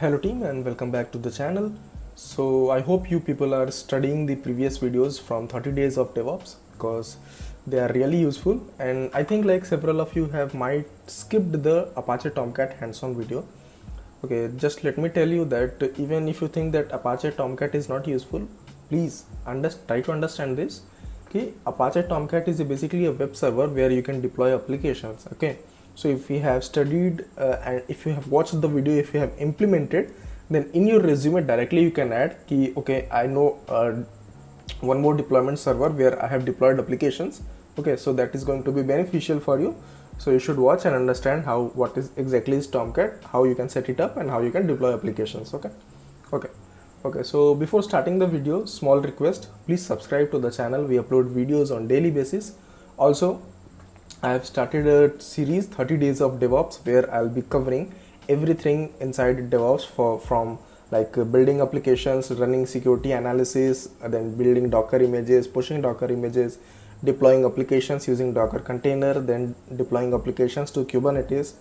Hello team and welcome back to the channel. So I hope you people are studying the previous videos from 30 days of DevOps because they are really useful, and I think like several of you have might skipped the Apache Tomcat hands-on video. Okay, just let me tell you that even if you think that Apache Tomcat is not useful, please try to understand this. Okay, Apache Tomcat is basically a web server where you can deploy applications. Okay, so if you have studied and if you have watched the video, if you have implemented, then in your resume directly you can add key, okay, I know one more deployment server where I have deployed applications. Okay, so that is going to be beneficial for you. So you should watch and understand what is exactly is Tomcat, how you can set it up, and how you can deploy applications. Okay, so before starting the video, small request, please subscribe to the channel. We upload videos on daily basis. Also, I have started a series 30 days of DevOps where I'll be covering everything inside DevOps from like building applications, running security analysis, then building Docker images, pushing Docker images, deploying applications using Docker container, then deploying applications to Kubernetes,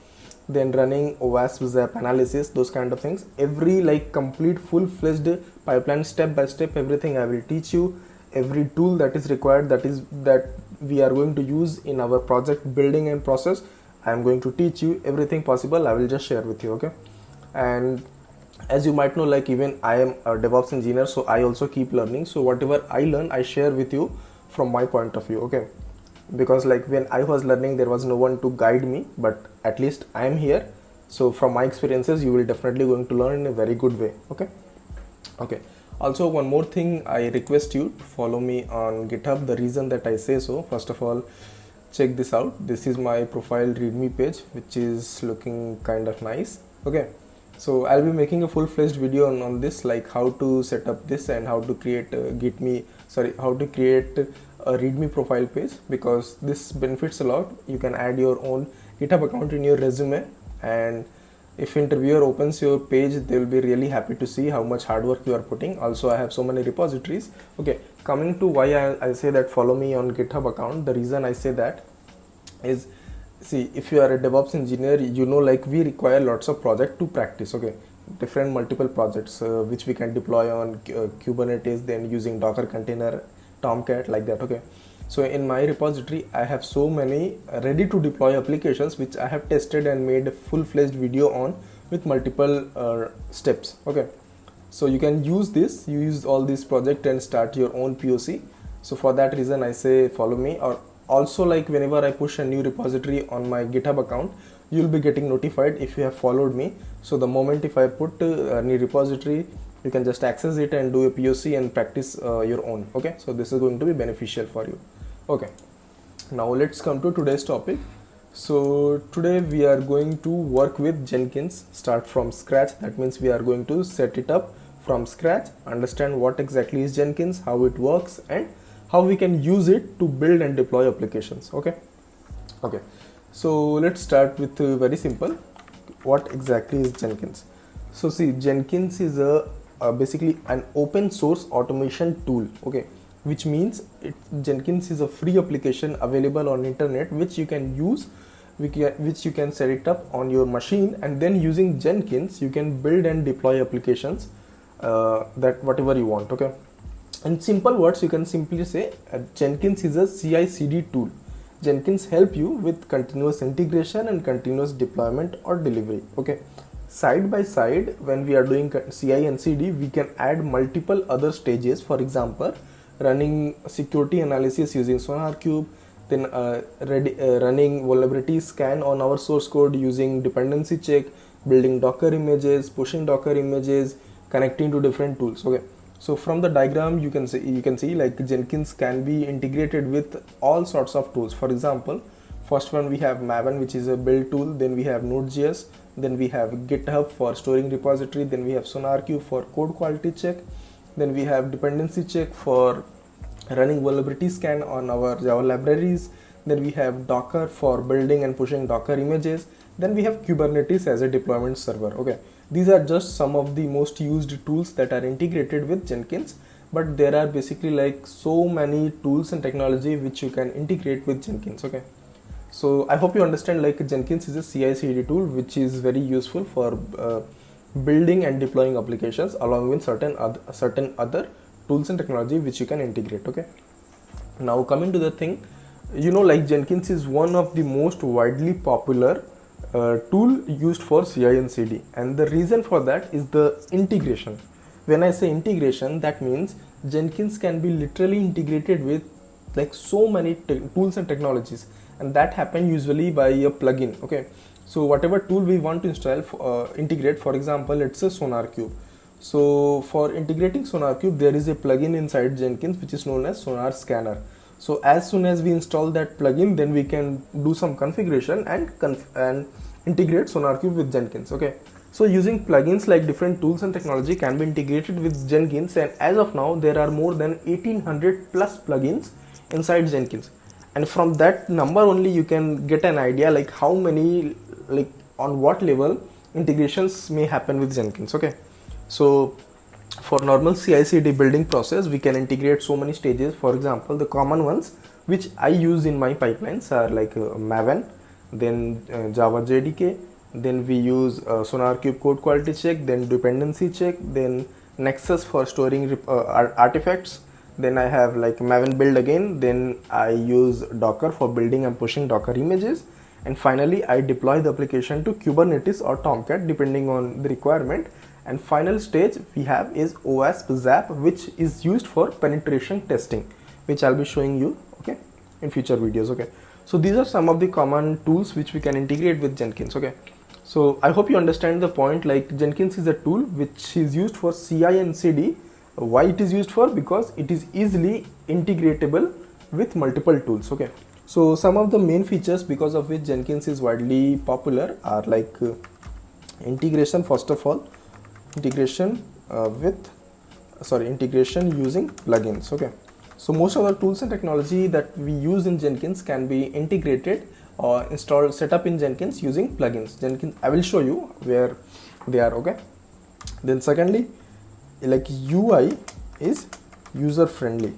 then running OWASP Zap analysis, those kind of things. Every like complete full-fledged pipeline, step by step, everything I will teach you. Every tool that is required, that we are going to use in our project building and process, I am going to teach you everything possible. I will just share with you. Okay, and as you might know, like even I am a DevOps engineer, so I also keep learning. So whatever I learn, I share with you from my point of view. Okay, because like when I was learning, there was no one to guide me, but at least I am here. So from my experiences, you will definitely going to learn in a very good way. Okay. Also, one more thing, I request you to follow me on GitHub. The reason that I say so, first of all, check this out. This is my profile readme page, which is looking kind of nice. Okay, so I'll be making a full-fledged video on this, like how to set up this and how to create how to create a readme profile page, because this benefits a lot. You can add your own GitHub account in your resume, and if interviewer opens your page, they will be really happy to see how much hard work you are putting. Also, I have so many repositories. Okay, coming to why I say that follow me on GitHub account, the reason I say that is, see, if you are a DevOps engineer, you know, like we require lots of projects to practice. Okay, different multiple projects which we can deploy on Kubernetes, then using Docker container, Tomcat, like that. Okay, so in my repository, I have so many ready to deploy applications which I have tested and made a full-fledged video on with multiple steps. Okay, so you can use this, you use all these projects and start your own POC. So for that reason, I say follow me. Or also, like whenever I push a new repository on my GitHub account, you'll be getting notified if you have followed me. So the moment if I put a new repository, you can just access it and do a POC and practice your own. Okay, so this is going to be beneficial for you. Okay, now let's come to today's topic. So today we are going to work with Jenkins, start from scratch. That means we are going to set it up from scratch, understand what exactly is Jenkins, how it works, and how we can use it to build and deploy applications. Okay, so let's start with very simple. What exactly is Jenkins? So see, Jenkins is basically an open source automation tool. Okay, which means Jenkins is a free application available on internet which you can use, which you can set it up on your machine, and then using Jenkins you can build and deploy applications that whatever you want. Okay, in simple words, you can simply say Jenkins is a CI/CD tool. Jenkins help you with continuous integration and continuous deployment or delivery. Okay, side by side, when we are doing CI and CD, we can add multiple other stages. For example, running security analysis using SonarQube, then running vulnerability scan on our source code using dependency check, building Docker images, pushing Docker images, connecting to different tools. Okay, so from the diagram you can see like Jenkins can be integrated with all sorts of tools. For example, first one we have Maven, which is a build tool, then we have Node.js, then we have GitHub for storing repository, then we have SonarQube for code quality check, then we have dependency check for running vulnerability scan on our Java libraries, then we have Docker for building and pushing Docker images, then we have Kubernetes as a deployment server. Okay, these are just some of the most used tools that are integrated with Jenkins, but there are basically like so many tools and technology which you can integrate with Jenkins. Okay, so I hope you understand, like Jenkins is a CI/CD tool which is very useful for building and deploying applications along with certain other tools and technology which you can integrate. Okay, now coming to the thing, like Jenkins is one of the most widely popular tool used for CI and CD, and the reason for that is the integration. When I say integration, that means Jenkins can be literally integrated with like so many tools and technologies, and that happen usually by a plugin. Okay, so whatever tool we want to integrate, for example, it's a SonarQube. So for integrating SonarQube, there is a plugin inside Jenkins which is known as Sonar Scanner. So as soon as we install that plugin, then we can do some configuration and integrate SonarQube with Jenkins. Okay, so using plugins, like different tools and technology can be integrated with Jenkins, and as of now there are more than 1800 plus plugins inside Jenkins, and from that number only you can get an idea like how many, like on what level integrations may happen with Jenkins. Okay, so for normal CI/CD building process, we can integrate so many stages. For example, the common ones which I use in my pipelines are like Maven, then Java JDK, then we use SonarQube code quality check, then dependency check, then Nexus for storing artifacts, then I have like Maven build again, then I use Docker for building and pushing Docker images, and finally I deploy the application to Kubernetes or Tomcat depending on the requirement. And final stage we have is OWASP ZAP, which is used for penetration testing, which I'll be showing you, okay, in future videos. Okay, so these are some of the common tools which we can integrate with Jenkins. Okay, so I hope you understand the point. Like Jenkins is a tool which is used for CI and CD. Why it is used for? Because it is easily integratable with multiple tools. Okay, so some of the main features because of which Jenkins is widely popular are like integration. First of all, integration using plugins. Okay, so most of the tools and technology that we use in Jenkins can be integrated or installed, set up in Jenkins using plugins. Jenkins, I will show you where they are. Okay, then secondly, like UI is user friendly.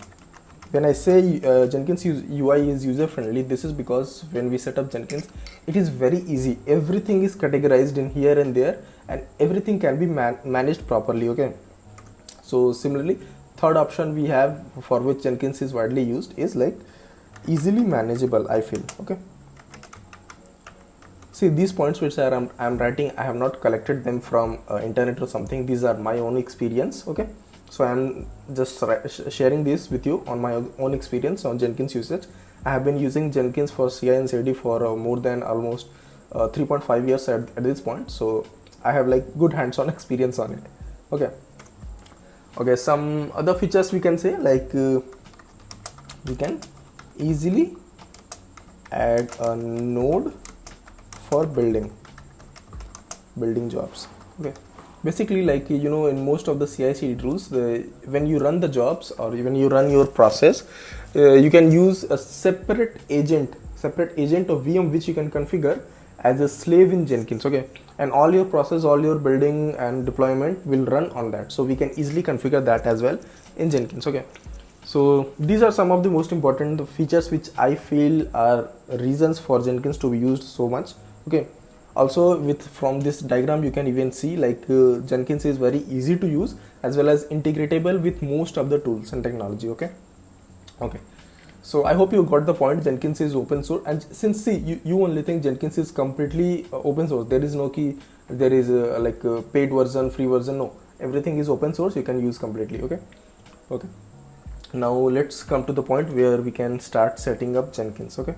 When I say Jenkins UI is user friendly, this is because when we set up Jenkins, it is very easy. Everything is categorized in here and there, and everything can be managed properly. Okay, so similarly, third option we have for which Jenkins is widely used is like easily manageable, I feel. Okay, see these points which I'm writing, I have not collected them from internet or something. These are my own experience. Okay, so I'm just sharing this with you on my own experience on Jenkins usage. I have been using Jenkins for CI and CD for more than almost 3.5 years at this point, so I have like good hands-on experience on it. Okay, some other features we can say, like we can easily add a node for building jobs. Okay, basically, like in most of the CI/CD tools, when you run the jobs or when you run your process, you can use a separate agent of VM which you can configure as a slave in Jenkins. Okay, and all your process, all your building and deployment will run on that, so we can easily configure that as well in Jenkins. Okay, so these are some of the most important features which I feel are reasons for Jenkins to be used so much. Okay, also from this diagram you can even see like Jenkins is very easy to use as well as integratable with most of the tools and technology. Okay, so I hope you got the point. Jenkins is open source, and since you only think Jenkins is completely open source, there is no key, there is like a paid version, free version. No, everything is open source, you can use completely. Okay, now let's come to the point where we can start setting up Jenkins. Okay,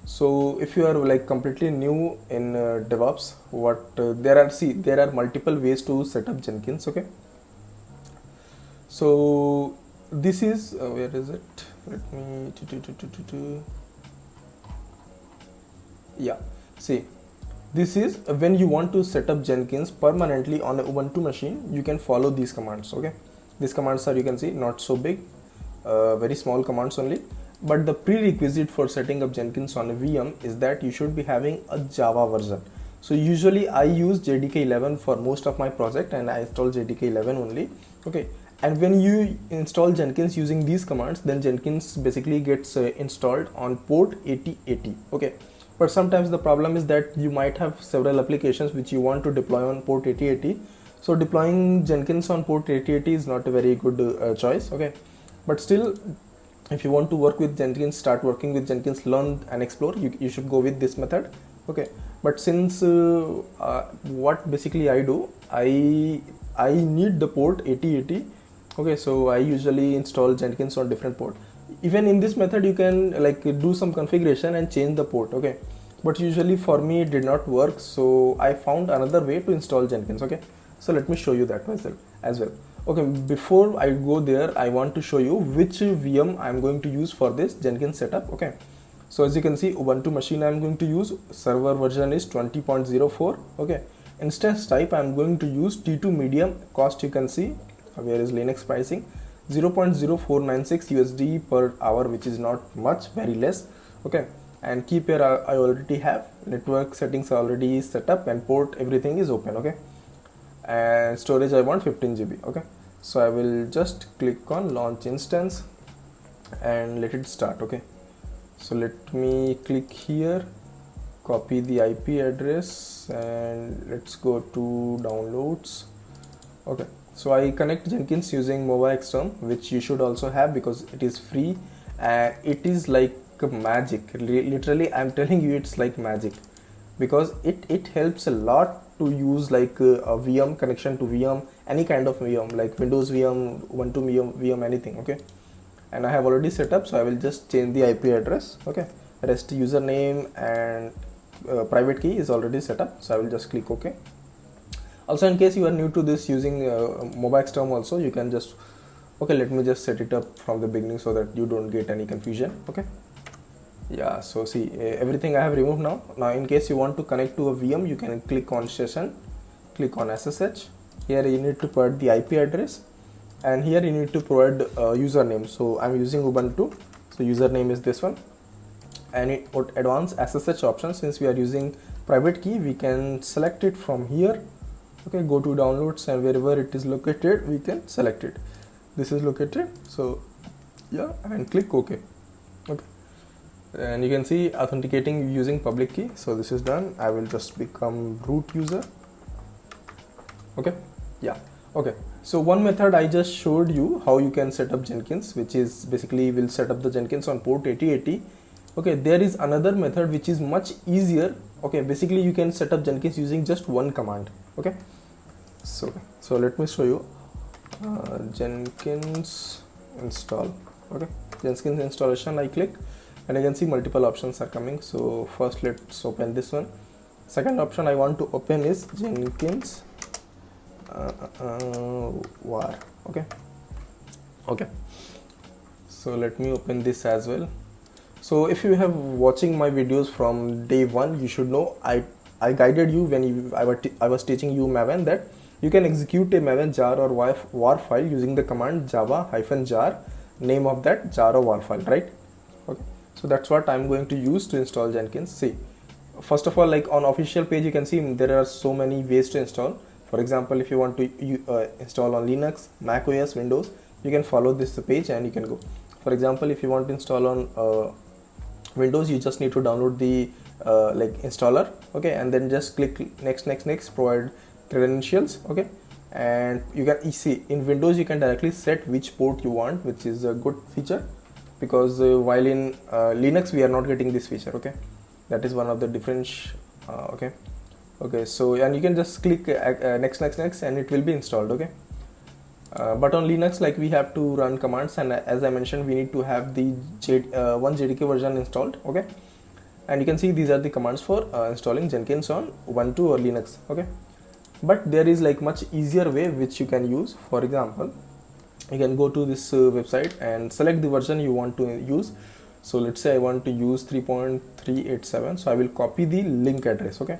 so if you are like completely new in DevOps, there are multiple ways to set up Jenkins. Okay, so this is where is it? Let me yeah, see, this is when you want to set up Jenkins permanently on a Ubuntu machine. You can follow these commands. Okay, these commands are, you can see, not so big, very small commands only. But the prerequisite for setting up Jenkins on a VM is that you should be having a Java version. So usually I use JDK 11 for most of my project, and I install JDK 11 only. Okay, and when you install Jenkins using these commands, then Jenkins basically gets installed on port 8080. Okay, but sometimes the problem is that you might have several applications which you want to deploy on port 8080. So deploying Jenkins on port 8080 is not a very good choice. Okay, but still, if you want to work with Jenkins, start working with Jenkins, learn and explore, you should go with this method. Okay, but since what basically I do, I need the port 8080. Okay, so I usually install Jenkins on different port. Even in this method you can like do some configuration and change the port. Okay, but usually for me it did not work, so I found another way to install Jenkins. Okay, so let me show you that myself as well. Okay, before I go there, I want to show you which VM I'm going to use for this Jenkins setup. Okay, so as you can see, Ubuntu machine I'm going to use, server version is 20.04. okay, instance type I'm going to use T2 medium, cost you can see where is Linux pricing 0.0496 USD per hour, which is not much, very less. Okay, and key pair I already have, network settings already set up, and port everything is open. Okay, and storage I want 15 GB. Okay, so I will just click on launch instance and let it start. Okay, so let me click here, copy the IP address, and let's go to downloads. Okay, so I connect Jenkins using MobaXterm, which you should also have because it is free and it is like magic. Literally I'm telling you, it's like magic, because it helps a lot to use like a VM connection to VM, any kind of VM like Windows VM, Ubuntu VM, anything. Okay, and I have already set up, so I will just change the IP address. Okay, rest username and private key is already set up, so I will just click OK. Also, in case you are new to this using MobaXterm also, you can just, okay, let me just set it up from the beginning so that you don't get any confusion. Okay, yeah, so see, everything I have removed now. Now in case you want to connect to a VM, you can click on session, click on SSH. Here you need to provide the IP address, and here you need to provide username. So I'm using Ubuntu, so username is this one. And it advanced SSH option, since we are using private key, we can select it from here. Okay, go to downloads, and wherever it is located we can select it. This is located, so yeah, and click OK. Okay, and you can see authenticating using public key. So this is done. I will just become root user. Okay, yeah, okay. So one method I just showed you how you can set up Jenkins, which is basically will set up the Jenkins on port 8080. Okay, there is another method which is much easier. Okay, basically you can set up Jenkins using just one command. Okay, so let me show you Jenkins install. Okay, Jenkins installation, I click, and you can see multiple options are coming. So first let's open this one. Second option I want to open is Jenkins var. Okay, so let me open this as well. So if you have watching my videos from day one, you should know I guided you when I was teaching you Maven, that you can execute a Maven jar or var file using the command java-jar, name of that jar or var file, right? Okay, so that's what I'm going to use to install Jenkins. See, first of all, like on official page, you can see there are so many ways to install. For example, if you want to install on Linux, Mac OS, Windows, you can follow this page and you can go. For example, if you want to install on Windows, you just need to download the like installer. Okay, and then just click next, provide credentials. Okay, and you can see in Windows you can directly set which port you want, which is a good feature, because while in Linux we are not getting this feature. Okay, that is one of the difference. Okay, so and you can just click next, and it will be installed. Okay, but on Linux, like, we have to run commands, and as I mentioned, we need to have the one JDK version installed. Okay, and you can see these are the commands for installing Jenkins on Ubuntu or Linux. Okay, but there is like much easier way which you can use. For example, you can go to this website and select the version you want to use. So let's say I want to use 3.387, so I will copy the link address. Okay,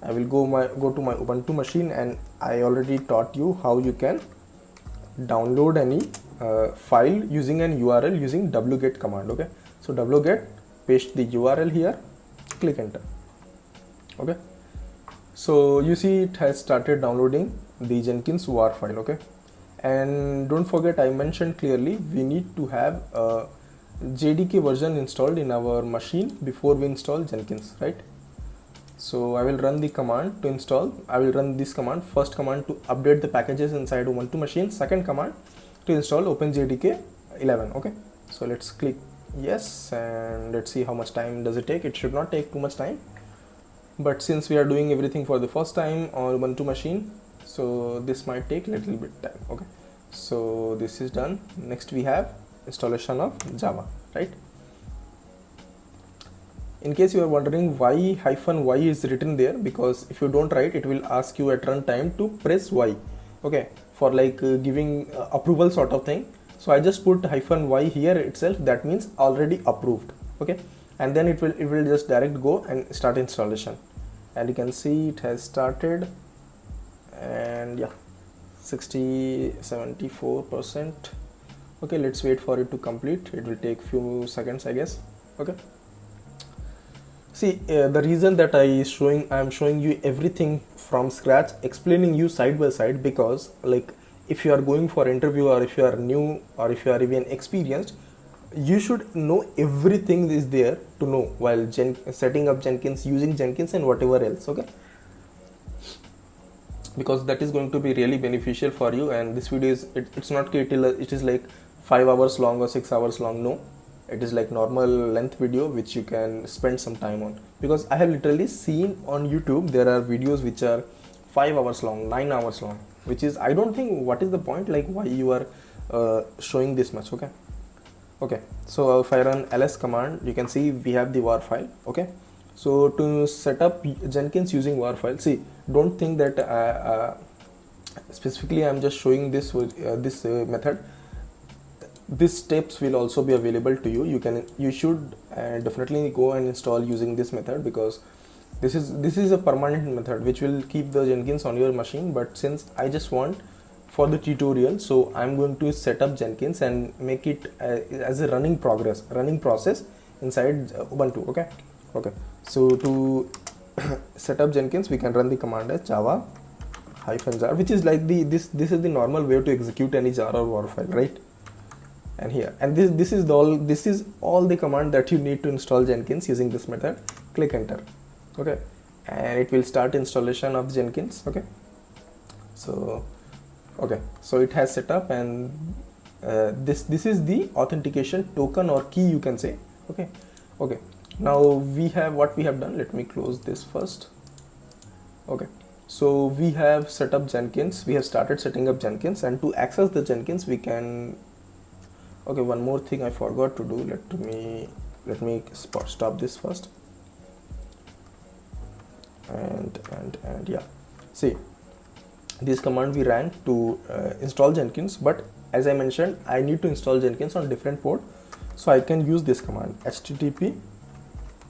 I will go to my Ubuntu machine, and I already taught you how you can download any file using an URL using wget command. Okay, so wget, paste the URL here, click enter. Okay, so you see it has started downloading the Jenkins var file. Okay, and don't forget, I mentioned clearly we need to have JDK version installed in our machine before we install Jenkins, right? So I will run the command to install. I will run this command. First command to update the packages inside Ubuntu machine. Second command to install OpenJDK 11. Okay, so let's click yes, and let's see how much time does it take. It should not take too much time, but since we are doing everything for the first time on Ubuntu machine, so this might take a little bit time. Okay, so this is done. Next we have installation of Java, right? In case you are wondering why -y is written there, because if you don't write, it will ask you at runtime to press Y, okay, for like giving approval sort of thing. So I just put -y here itself. That means already approved. Okay, and then it will just direct go and start installation, and you can see it has started, and yeah, 74%. Okay, let's wait for it to complete. It will take few seconds, I guess. Okay, see, the reason that I am showing you everything from scratch, explaining you side by side, because like if you are going for interview, or if you are new, or if you are even experienced, you should know everything is there to know while setting up Jenkins, using Jenkins, and whatever else. Okay, because that is going to be really beneficial for you. And this video is it's not it is like 5 hours long or 6 hours long. No, it is like normal length video which you can spend some time on, because I have literally seen on YouTube there are videos which are 5 hours long, 9 hours long, which is, I don't think, what is the point, like why you are showing this much. Okay, so if I run ls command, you can see we have the war file. Okay, so to set up Jenkins using war file, see, don't think that specifically I'm just showing this method. These steps will also be available to you. You should definitely go and install using this method, because this is a permanent method which will keep the Jenkins on your machine. But since I just want for the tutorial, so I'm going to set up Jenkins and make it as a running process inside Ubuntu. Okay, so to set up Jenkins, we can run the command as java -jar, which is like this is the normal way to execute any jar or war file, right? And here, and this is all the command that you need to install Jenkins using this method. Click enter. Okay, and it will start installation of Jenkins. Okay, so it has set up, and this is the authentication token or key, you can say. Okay, now we have what we have done. Let me close this first. Okay, so we have set up Jenkins. We have started setting up Jenkins, and to access the Jenkins, we can. Okay, one more thing I forgot to do. Let me stop this first. And yeah, see, this command we ran to install Jenkins, but as I mentioned, I need to install Jenkins on different port, so I can use this command http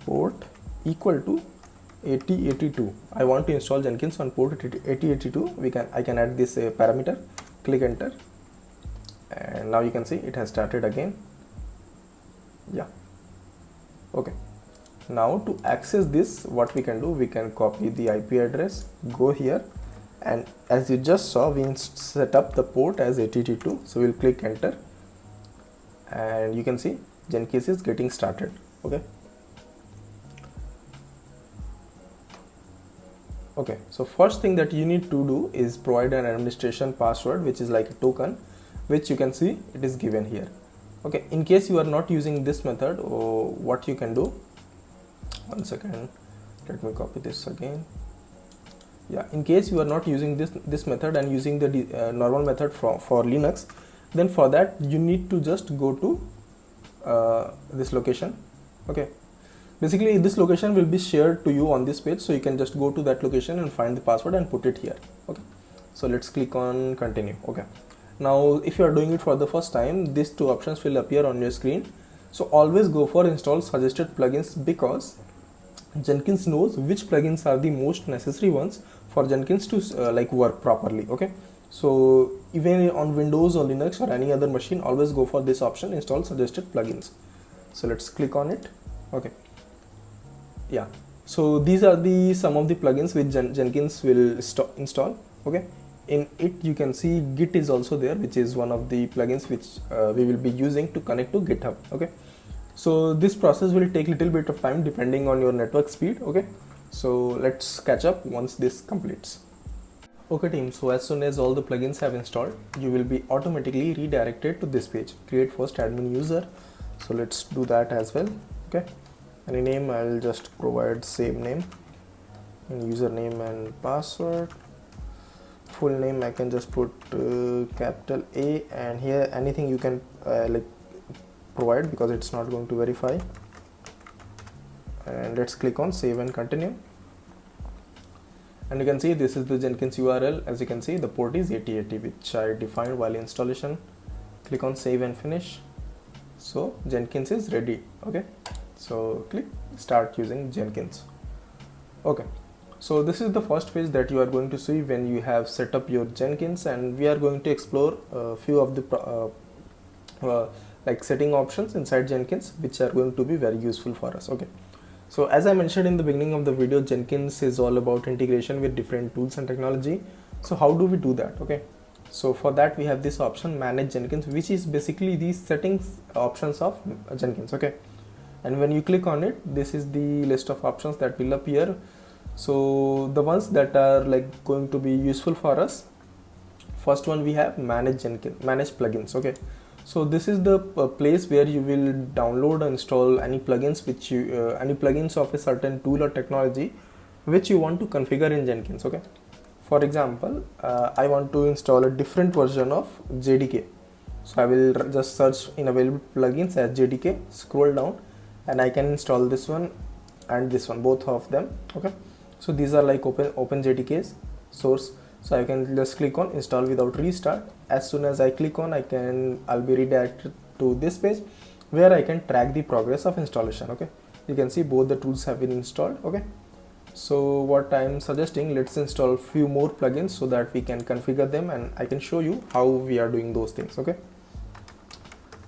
port equal to 8082. I want to install Jenkins on port 8082. I can add this parameter. Click enter, and now you can see it has started again. Yeah, okay, now to access this, what we can do, we can copy the IP address, go here, and as you just saw, we set up the port as 8082. So we'll click enter, and you can see Jenkins is getting started. Okay, so first thing that you need to do is provide an administration password, which is like a token, which you can see it is given here. Okay, in case you are not using this method, what you can do, one second, let me copy this again. Yeah, in case you are not using this method and using the normal method for Linux, then for that you need to just go to this location. Okay, basically this location will be shared to you on this page, so you can just go to that location and find the password and put it here. Okay, so let's click on continue. Okay, now if you are doing it for the first time, these two options will appear on your screen. So always go for install suggested plugins, because Jenkins knows which plugins are the most necessary ones for Jenkins to like work properly. Okay, so even on Windows or Linux or any other machine, always go for this option, install suggested plugins. So let's click on it. Okay, yeah, so these are some of the plugins which Jenkins will install. Okay, in it you can see Git is also there, which is one of the plugins which we will be using to connect to GitHub. Okay, So this process will take little bit of time depending on your network speed. Okay, so let's catch up once this completes. Okay team, so as soon as all the plugins have installed, you will be automatically redirected to this page, create first admin user. So let's do that as well. Okay, any name, I'll just provide same name, and username and password. Full name I can just put capital A, and here anything you can like provide because it's not going to verify. And let's click on save and continue. And you can see this is the Jenkins URL. As you can see, the port is 8080, which I defined while installation. Click on save and finish. So Jenkins is ready. Okay, so click start using Jenkins. Okay, so this is the first page that you are going to see when you have set up your Jenkins, and we are going to explore a few of the like setting options inside Jenkins, which are going to be very useful for us. Okay, so as I mentioned in the beginning of the video, Jenkins is all about integration with different tools and technology. So how do we do that? Okay, so for that we have this option, manage Jenkins, which is basically the settings options of Jenkins. Okay, and when you click on it, this is the list of options that will appear. So the ones that are like going to be useful for us, first one we have manage Jenkins, manage plugins. Okay, so this is the place where you will download and install any plugins which you any plugins of a certain tool or technology which you want to configure in Jenkins. Okay, for example, I want to install a different version of JDK, so I will just search in available plugins as JDK, scroll down, and I can install this one and this one, both of them. Okay, so these are like open JDKs source. So I can just click on install without restart. As soon as I click on, I'll be redirected to this page where I can track the progress of installation. Okay, you can see both the tools have been installed. Okay, so what I'm suggesting, let's install few more plugins so that we can configure them, and I can show you how we are doing those things. Okay,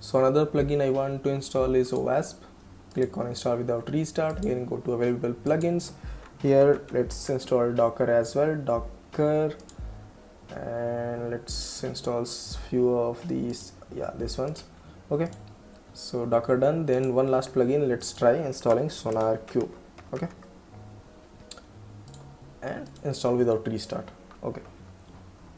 so another plugin I want to install is OWASP. Click on install without restart. Again, go to available plugins. Here let's install Docker as well, Docker, and let's install few of these, yeah, this ones. Okay, so Docker done. Then one last plugin, let's try installing SonarCube. Okay, and install without restart. Okay,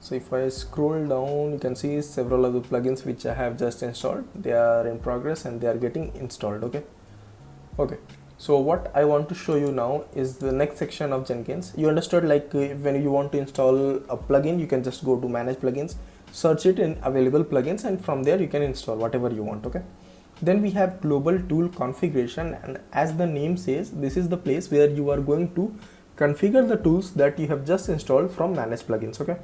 so if I scroll down, you can see several of the plugins which I have just installed. They are in progress and they are getting installed. Okay, so what I want to show you now is the next section of Jenkins. You understood, like when you want to install a plugin, you can just go to manage plugins, search it in available plugins, and from there you can install whatever you want. Okay, then we have global tool configuration, and as the name says, this is the place where you are going to configure the tools that you have just installed from manage plugins. Okay,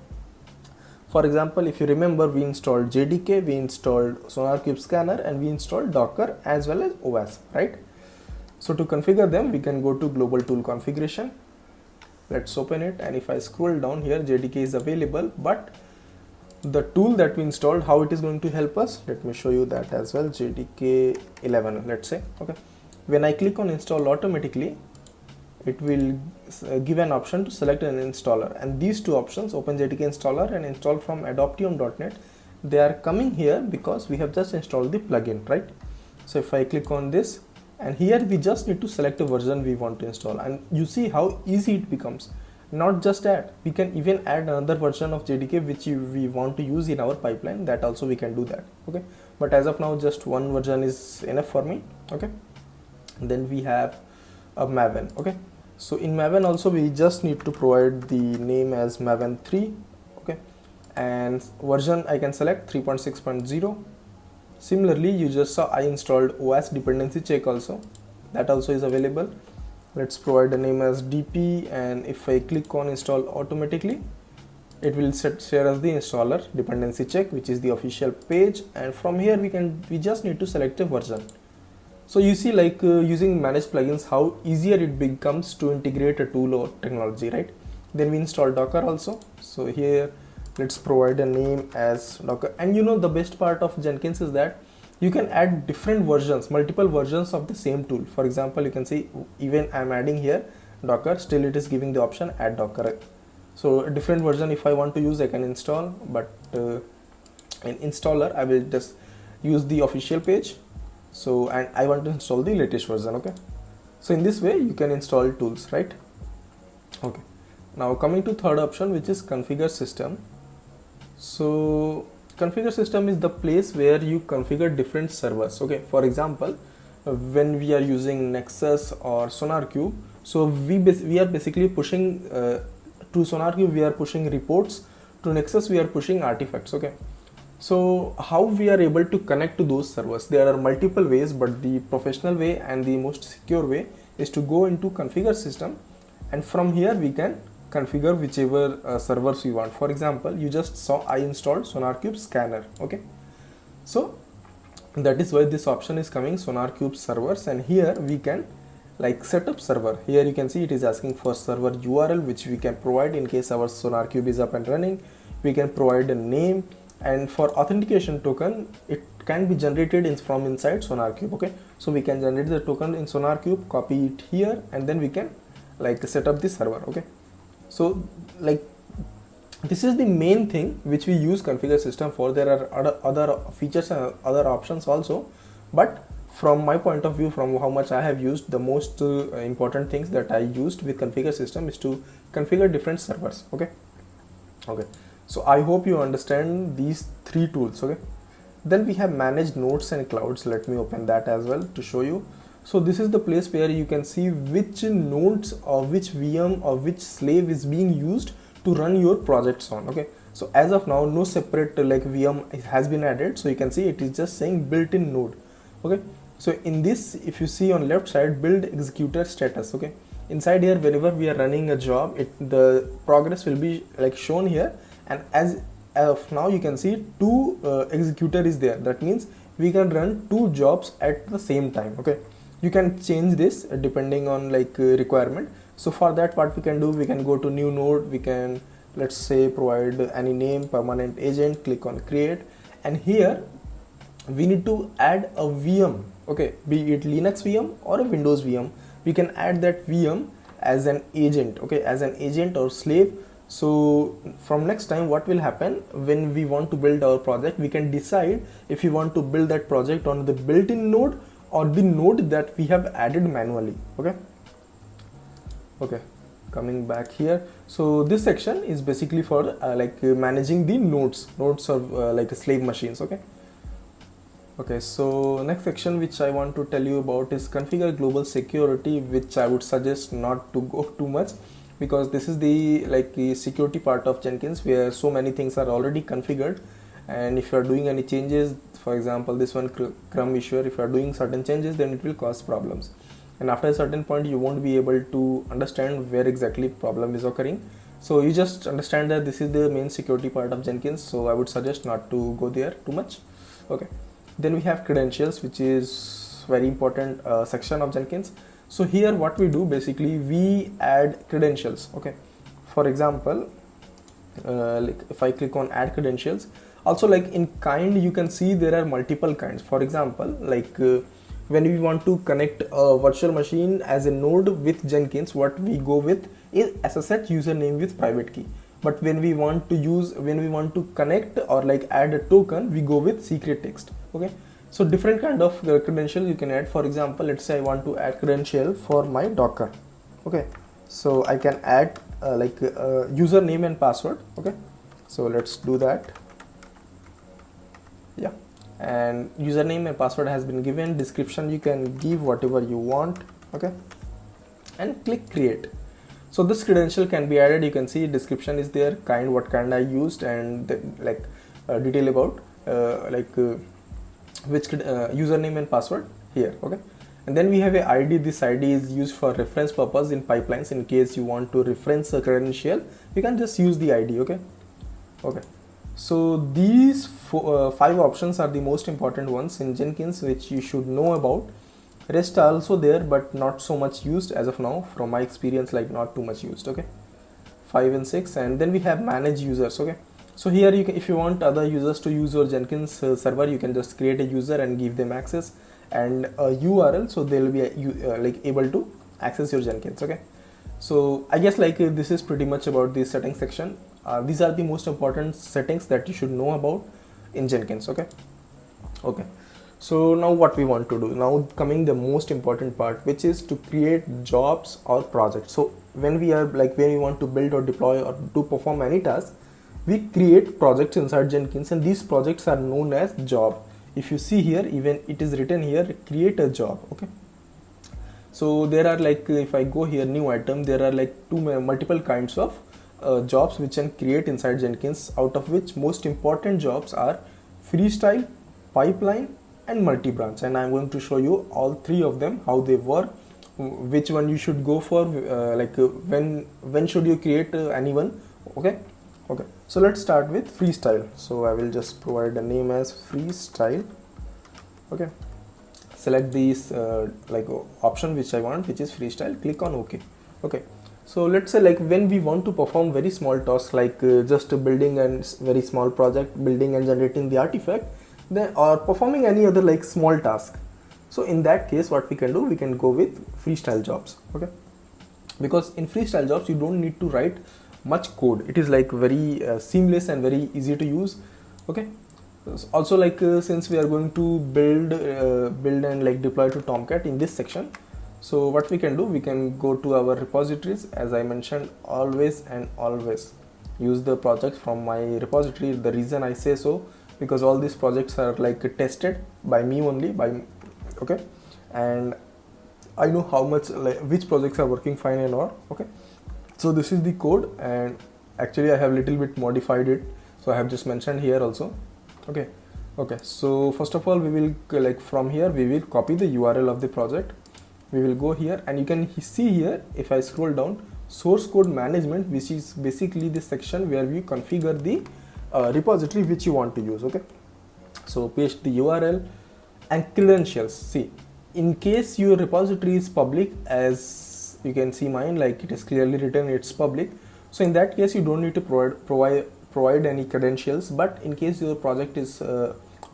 for example, if you remember, we installed JDK, we installed SonarCube scanner, and we installed Docker as well as OWASP, right? So to configure them, we can go to global tool configuration. Let's open it, and if I scroll down here, JDK is available, but the tool that we installed, how it is going to help us, let me show you that as well. JDK 11, let's say. Okay, when I click on install, automatically it will give an option to select an installer, and these two options, OpenJDK installer and install from adoptium.net, they are coming here because we have just installed the plugin, right? So if I click on this, and here we just need to select a version we want to install, and you see how easy it becomes. Not just that, we can even add another version of JDK which we want to use in our pipeline. That also we can do that. Okay, but as of now, just one version is enough for me. Okay, and then we have a Maven. Okay, so in Maven also we just need to provide the name as Maven 3. Okay, and version I can select 3.6.0. Similarly, you just saw I installed OS dependency check also, that also is available. Let's provide a name as DP, and if I click on install, automatically it will share us the installer dependency check, which is the official page, and from here we just need to select a version. So you see, like using managed plugins, how easier it becomes to integrate a tool or technology, right? Then we install Docker also. So here let's provide a name as Docker, and you know the best part of Jenkins is that you can add different versions, multiple versions of the same tool. For example, you can see even I'm adding here Docker, still it is giving the option add Docker. So a different version if I want to use, I can install, but in installer I will just use the official page. So, and I want to install the latest version. Okay, so in this way you can install tools, right? Okay, now coming to third option, which is configure system. So configure system is the place where you configure different servers. Okay, for example, when we are using Nexus or SonarQube, so we are basically pushing to SonarQube we are pushing reports, to Nexus we are pushing artifacts. Okay, so how we are able to connect to those servers? There are multiple ways, but the professional way and the most secure way is to go into configure system, and from here we can configure whichever servers we want. For example, you just saw I installed SonarQube scanner. Okay, so that is why this option is coming, SonarQube servers, and here we can like set up server. Here you can see it is asking for server URL, which we can provide in case our SonarQube is up and running. We can provide a name, and for authentication token it can be generated from inside SonarQube. Okay, so we can generate the token in SonarQube, copy it here, and then we can like set up the server. Okay, so like this is the main thing which we use configure system for. There are other features and other options also, but from my point of view, from how much I have used, the most important things that I used with configure system is to configure different servers. Okay, so I hope you understand these three tools. Okay, then we have managed nodes and clouds. Let me open that as well to show you. So this is the place where you can see which nodes or which VM or which slave is being used to run your projects on. Okay, so as of now no separate like VM has been added, so you can see it is just saying built-in node. Okay, so in this, if you see on left side, build executor status. Okay, inside here whenever we are running a job, the progress will be like shown here, and as of now you can see two executor is there. That means we can run two jobs at the same time. Okay, you can change this depending on like requirement. So for that, what we can do, we can go to new node, we can, let's say, provide any name, permanent agent, click on create, and here we need to add a VM. Okay, be it Linux VM or a Windows VM, we can add that VM as an agent. Okay, as an agent or slave. So from next time, what will happen when we want to build our project, we can decide if we want to build that project on the built-in node or the node that we have added manually. Okay, coming back here, so this section is basically for managing the nodes of like slave machines. Okay, so next section which I want to tell you about is configure global security, which I would suggest not to go too much, because this is the security part of Jenkins where so many things are already configured, and if you are doing any changes, for example this one Crum issuer, if you are doing certain changes, then it will cause problems, and after a certain point you won't be able to understand where exactly problem is occurring. So you just understand that this is the main security part of Jenkins, so I would suggest not to go there too much. Okay, then we have credentials, which is very important section of Jenkins. So here what we do, basically we add credentials. Okay, for example, like if I click on add credentials, also like in kind you can see there are multiple kinds. For example, like when we want to connect a virtual machine as a node with Jenkins, what we go with is SSH username with private key. But when we want to connect or like add a token, we go with secret text. Okay, so different kind of credential you can add. For example, let's say I want to add credential for my Docker. Okay, so I can add username and password. Okay, so let's do that. Yeah, and username and password has been given. Description you can give whatever you want. Okay, and click create. So this credential can be added. You can see description is there, what kind I used, and detail about which username and password here. Okay, and then we have a ID. This ID is used for reference purpose in pipelines. In case you want to reference a credential, you can just use the ID. Okay, so these 5 options are the most important ones in Jenkins, which you should know about. Rest are also there, but not so much used as of now, from my experience, like not too much used. Okay, 5 and 6, and then we have manage users. Okay, so here you can, if you want other users to use your Jenkins server, you can just create a user and give them access and a URL, so they'll be able to access your Jenkins. Okay, so I guess this is pretty much about the settings section. These are the most important settings that you should know about in Jenkins. Okay, So now what we want to do, now coming the most important part, which is to create jobs or projects. So when we want to build or deploy or to perform any task, we create projects inside Jenkins, and these projects are known as job. If you see here, even it is written here, create a job. Okay, so there are if I go here, new item, there are multiple kinds of jobs which can create inside Jenkins, out of which most important jobs are freestyle, pipeline and multi-branch, and I'm going to show you all three of them, how they work, which one you should go for, when should you create anyone. Okay, so let's start with freestyle. So I will just provide a name as freestyle. Okay, select these option which I want, which is freestyle, click on OK. Okay, so let's say when we want to perform very small tasks, just building a very small project, building and generating the artifact, then or performing any other small task. So in that case, what we can do, we can go with freestyle jobs. Okay, because in freestyle jobs you don't need to write much code. It is very seamless and very easy to use. Okay, also since we are going to build and deploy to Tomcat in this section, so what we can do, we can go to our repositories. As I mentioned, always use the projects from my repository. The reason I say so, because all these projects are tested by me only, okay, and I know how much which projects are working fine and all. Okay, so this is the code, and actually I have little bit modified it, so I have just mentioned here also. Okay, so first of all, we will from here we will copy the URL of the project. We will go here, and you can see here, if I scroll down, source code management, which is basically the section where we configure the repository which you want to use. Okay, so paste the URL and credentials. See, in case your repository is public, as you can see mine, it is clearly written it's public, so in that case you don't need to provide any credentials. But in case your project is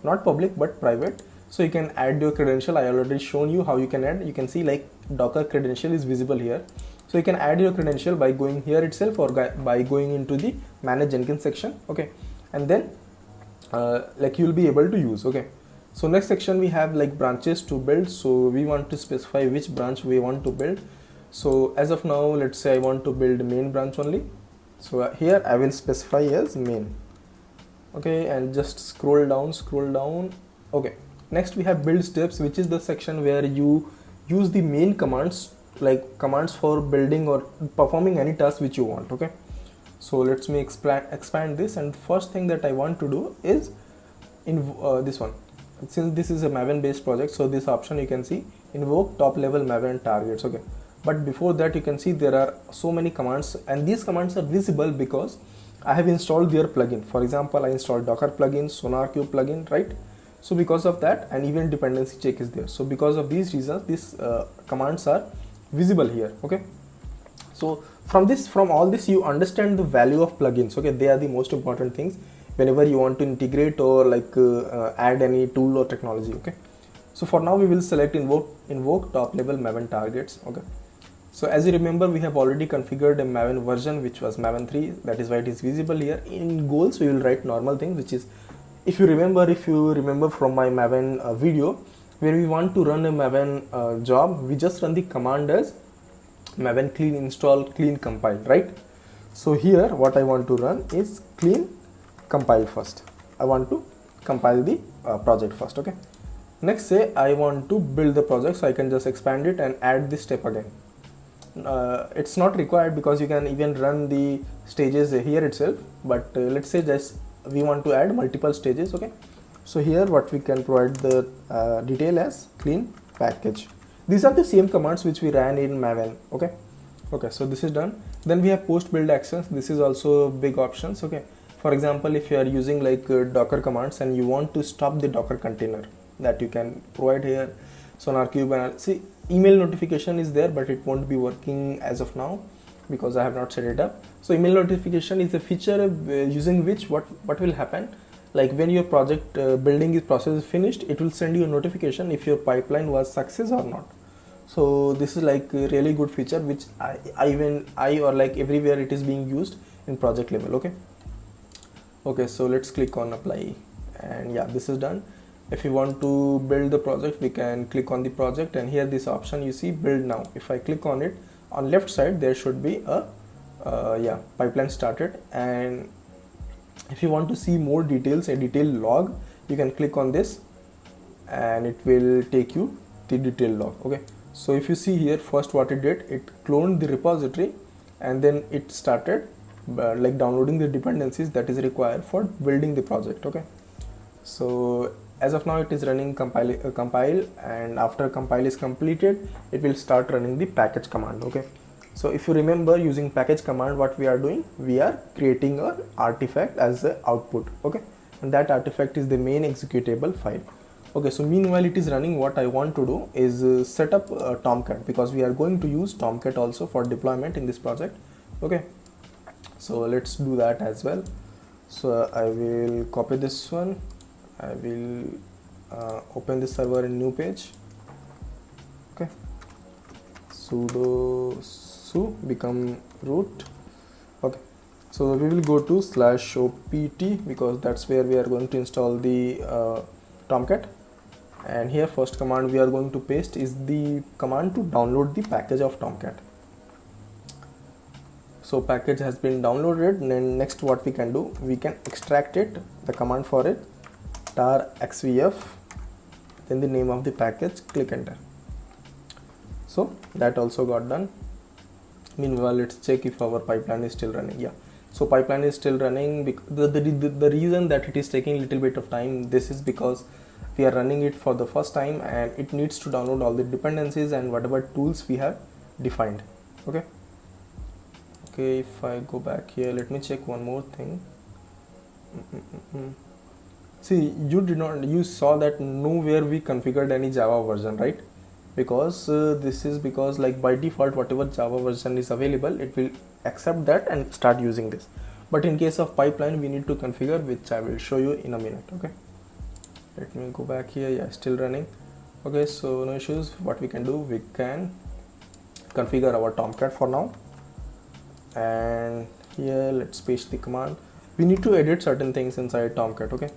not public but private, so you can add your credential. I already shown you how you can add. You can see Docker credential is visible here, so you can add your credential by going here itself, or by going into the manage Jenkins section. Okay, and then you will be able to use. Okay, so next section we have branches to build. So we want to specify which branch we want to build. So as of now, let's say I want to build main branch only, so here I will specify as main. Okay, and just scroll down. Okay, next we have build steps, which is the section where you use the main commands, commands for building or performing any task which you want. Okay, so let me expand this, and first thing that I want to do is in this one. Since this is a Maven based project, so this option you can see, invoke top level Maven targets. Okay, but before that, you can see there are so many commands, and these commands are visible because I have installed their plugin. For example, I installed Docker plugin, Sonarcube plugin, right? So because of that, and even dependency check is there. So because of these reasons, these commands are visible here. Okay, so from all this you understand the value of plugins. Okay, they are the most important things whenever you want to integrate or add any tool or technology. Okay, so for now we will select invoke top level Maven targets. Okay, so as you remember, we have already configured a Maven version which was Maven 3, that is why it is visible here. In goals we will write normal thing, which is, if you remember from my Maven video, where we want to run a Maven job, we just run the command as Maven clean install clean compile, right? So here what I want to run is clean compile first. I want to compile the project first. Okay, next say I want to build the project, so I can just expand it and add this step again. It's not required because you can even run the stages here itself, but let's say just we want to add multiple stages. Okay, so here what we can provide the detail as clean package. These are the same commands which we ran in Maven. Okay, so this is done. Then we have post build actions. This is also big options. Okay, for example, if you are using Docker commands and you want to stop the Docker container, that you can provide here. Sonarcube, and see, email notification is there, but it won't be working as of now because I have not set it up. So email notification is a feature using which what will happen, when your project building process is finished, it will send you a notification if your pipeline was success or not. So this is a really good feature which I everywhere it is being used in project level. Okay, so let's click on apply, and yeah, this is done. If you want to build the project, we can click on the project, and here this option you see, build now. If I click on it, on left side there should be a pipeline started. And if you want to see more details, a detailed log, you can click on this and it will take you the detailed log. Okay, so if you see here, first what it did, it cloned the repository and then it started like downloading the dependencies that is required for building the project. Okay, so as of now it is running compile, and after compile is completed, it will start running the package command. Okay, so if you remember, using package command, what we are doing, we are creating an artifact as the output. Okay, and that artifact is the main executable file. Okay, so meanwhile it is running, what I want to do is set up Tomcat, because we are going to use Tomcat also for deployment in this project. Okay, so let's do that as well. So I will copy this one, I will open this server in new page. Okay, sudo su become root. Okay, so we will go to /opt, because that's where we are going to install the Tomcat. And here first command we are going to paste is the command to download the package of Tomcat. So package has been downloaded, and then next what we can do, we can extract it, the command for it, tar xvf, then the name of the package, click enter. So that also got done. Meanwhile, let's check if our pipeline is still running. Yeah, so pipeline is still running. The reason that it is taking a little bit of time, this is because we are running it for the first time and it needs to download all the dependencies and whatever tools we have defined. Okay, if I go back here, let me check one more thing. See, you saw that nowhere we configured any Java version, right? Because this is because, like, by default whatever Java version is available, it will accept that and start using this. But in case of pipeline, we need to configure, which I will show you in a minute. Okay, let me go back here. Yeah, still running. Okay, so no issues. What we can do, we can configure our Tomcat for now, and here let's paste the command. We need to edit certain things inside Tomcat. Okay,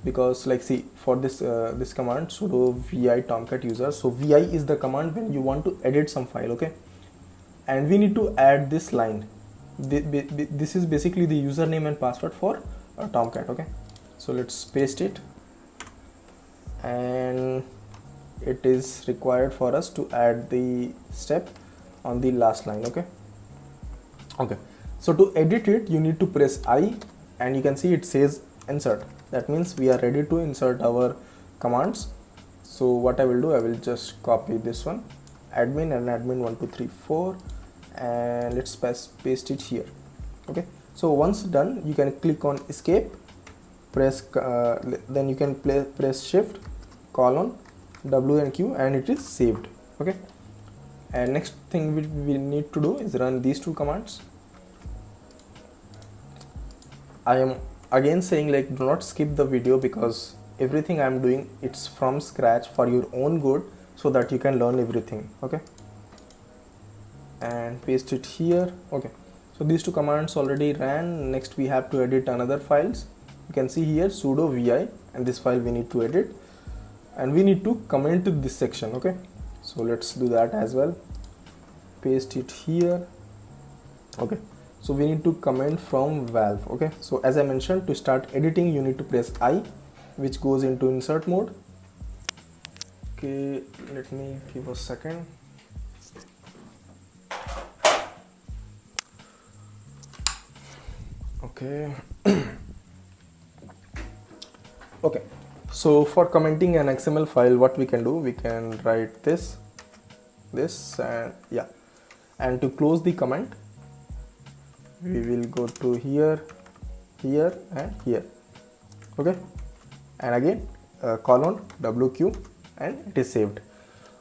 because, like, see, for this this command, sudo vi tomcat user, so vi is the command when you want to edit some file. Okay, and we need to add this line. This is basically the username and password for Tomcat. Okay, so let's paste it, and it is required for us to add the step on the last line. Okay, so to edit it, you need to press I, and you can see it says insert. That means we are ready to insert our commands. So what I will do, I will just copy this one, admin and admin1234, and let's paste it here. Okay, so once done, you can click on escape, press then you can press shift colon W and Q, and it is saved. Okay, and next thing we need to do is run these two commands. I am again saying, like, do not skip the video, because everything I am doing, it's from scratch for your own good, so that you can learn everything. Okay, and paste it here. Okay, so these two commands already ran. Next we have to edit another files. You can see here sudo vi, and this file we need to edit, and we need to comment this section. Okay, so let's do that as well. Paste it here. Okay, so we need to comment from valve. Okay, so as I mentioned, to start editing you need to press I, which goes into insert mode. Okay, let me give a second. Okay. Okay, so for commenting an XML file, what we can do, we can write this, and yeah, and to close the comment, we will go to here, here, and here. Okay, and again colon WQ, and it is saved.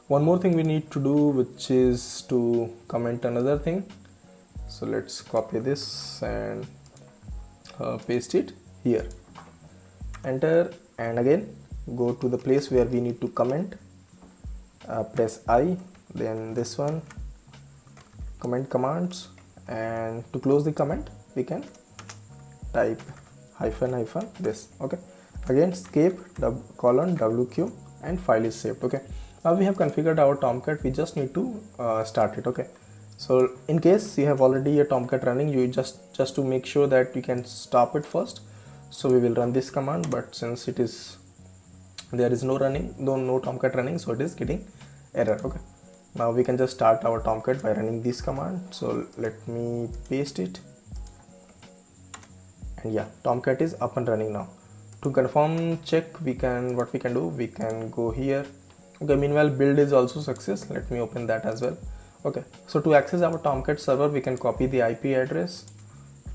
One more thing we need to do, which is to comment another thing. So let's copy this and paste it here, enter, and again go to the place where we need to comment, press I, then this one, comment commands, and to close the comment we can type -- this. Okay, again escape colon wq and file is saved. Okay, now we have configured our Tomcat. We just need to start it. Okay, so in case you have already a Tomcat running, you just to make sure that you can stop it first, so we will run this command. But since it is there is no Tomcat running, so it is getting error. Okay, now we can just start our Tomcat by running this command. So let me paste it, and yeah, Tomcat is up and running now. To confirm check, we can go here. Okay, meanwhile build is also success. Let me open that as well. Okay, so to access our Tomcat server, we can copy the IP address,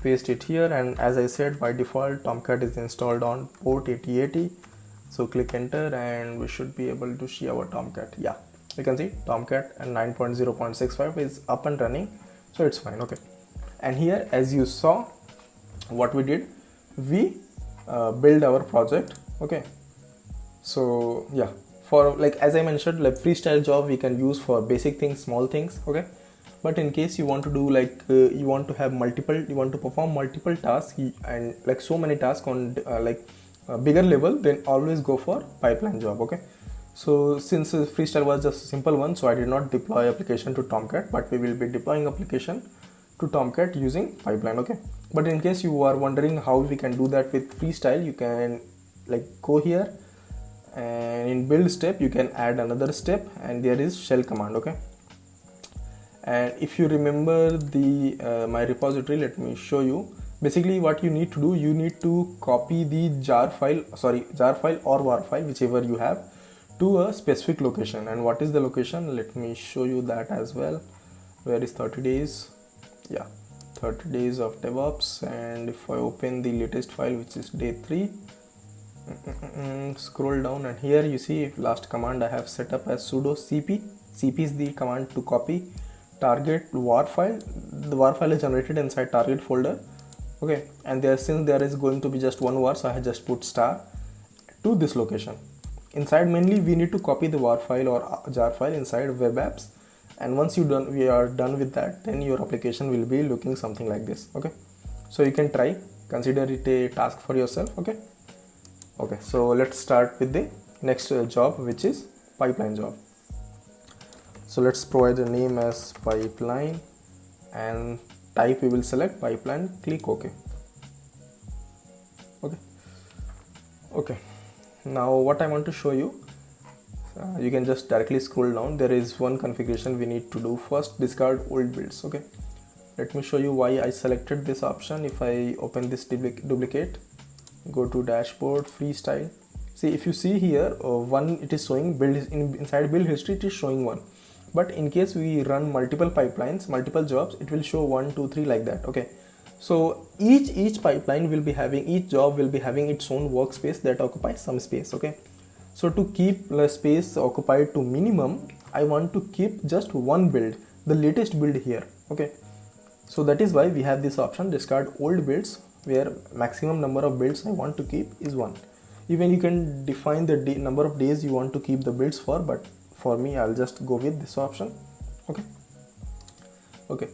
paste it here, and as I said, by default Tomcat is installed on port 8080. So click enter and we should be able to see our Tomcat. Yeah, you can see Tomcat and 9.0.65 is up and running, so it's fine. Okay, and here as you saw what we did, we build our project. Okay, so yeah, for like as I mentioned, like Freestyle job we can use for basic things, small things. Okay, but in case you want to do like you want to perform multiple tasks and like so many tasks on like a bigger level, then always go for pipeline job. Okay, so since Freestyle was just a simple one, so I did not deploy application to Tomcat, but we will be deploying application to Tomcat using pipeline. Okay, but in case you are wondering how we can do that with Freestyle, you can like go here and in build step you can add another step, and there is shell command. Okay, and if you remember the my repository, let me show you. Basically what you need to do, you need to copy the jar file or war file, whichever you have, to a specific location. And what is the location? Let me show you that as well. Where is 30 days? Yeah, 30 days of DevOps. And if I open the latest file, which is day 3, scroll down, and here you see last command I have set up as sudo cp. Cp is the command to copy target war file. The war file is generated inside target folder. Okay, and since there is going to be just one war, so I have just put star to this location. Inside mainly we need to copy the war file or jar file inside web apps, and once we are done with that, then your application will be looking something like this. Okay, so you can consider it a task for yourself. Okay, so let's start with the next job, which is pipeline job. So let's provide the name as pipeline, and type we will select pipeline, click OK. Okay, now what I want to show you, you can just directly scroll down. There is one configuration we need to do. First, discard old builds. Okay, let me show you why I selected this option. If I open this duplicate, go to dashboard, Freestyle. See, if you see here, one, it is showing build inside build history, it is showing one. But in case we run multiple pipelines, multiple jobs, it will show 1, 2, 3 like that. Okay, so each pipeline will be having, each job will be having its own workspace that occupies some space. Okay, so to keep the space occupied to minimum, I want to keep just one build, the latest build here. Okay, so that is why we have this option, discard old builds, where maximum number of builds I want to keep is 1. Even you can define the number of days you want to keep the builds for, but for me I'll just go with this option. Okay,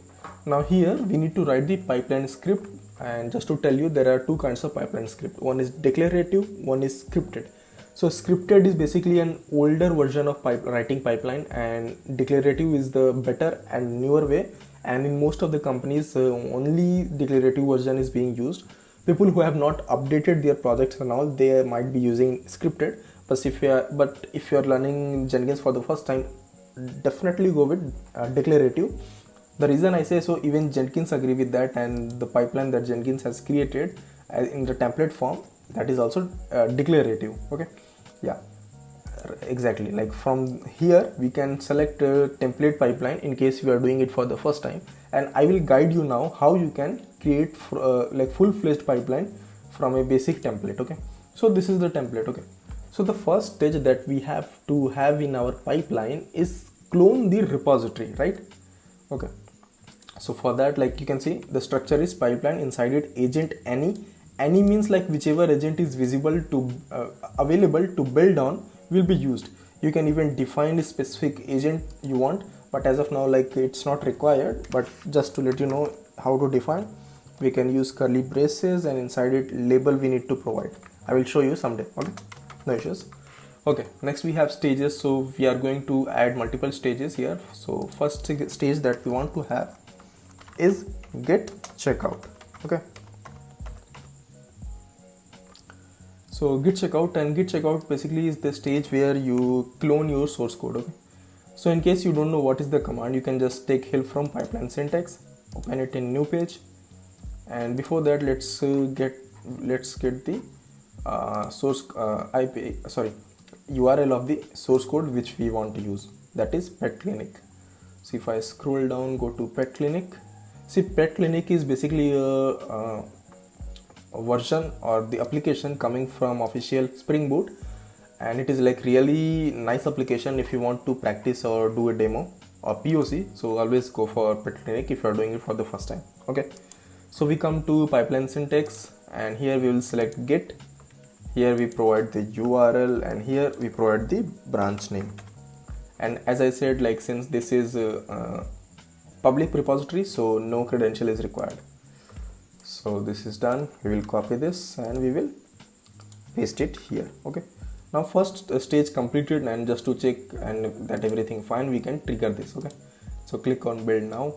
now here we need to write the pipeline script, and just to tell you, there are two kinds of pipeline script. One is declarative, one is scripted. So scripted is basically an older version of writing pipeline, and declarative is the better and newer way, and in most of the companies only declarative version is being used. People who have not updated their projects and all, they might be using scripted. But if you are learning Jenkins for the first time, definitely go with declarative. The reason I say so, even Jenkins agree with that, and the pipeline that Jenkins has created in the template form, that is also declarative. Okay, yeah, exactly. Like from here we can select a template pipeline in case you are doing it for the first time, and I will guide you now how you can create like full-fledged pipeline from a basic template. Okay, so this is the template. Okay, so the first stage that we have to have in our pipeline is clone the repository, right? Okay, so for that, like you can see, the structure is pipeline, inside it agent any. Any means like whichever agent is visible to available to build on will be used. You can even define a specific agent you want, but as of now, like it's not required. But just to let you know how to define, we can use curly braces, and inside it label we need to provide. I will show you someday. Okay, no issues. Okay, next we have stages. So we are going to add multiple stages here. So first stage that we want to have is get checkout. Okay, so git checkout, and git checkout basically is the stage where you clone your source code. Okay, so in case you don't know what is the command, you can just take help from pipeline syntax, open it in new page, and before that let's get the URL of the source code which we want to use, that is pet clinic. So if I scroll down, go to pet clinic. See, pet clinic is basically a version or the application coming from official Spring Boot, and it is like really nice application if you want to practice or do a demo or POC. So always go for pet clinic if you are doing it for the first time. Okay, so we come to pipeline syntax, and here we will select git. Here we provide the URL, and here we provide the branch name. And as I said, like, since this is a public repository, so no credential is required. So this is done. We will copy this and we will paste it here. Okay, now first stage completed, and just to check and that everything fine, we can trigger this. Okay, so click on build now,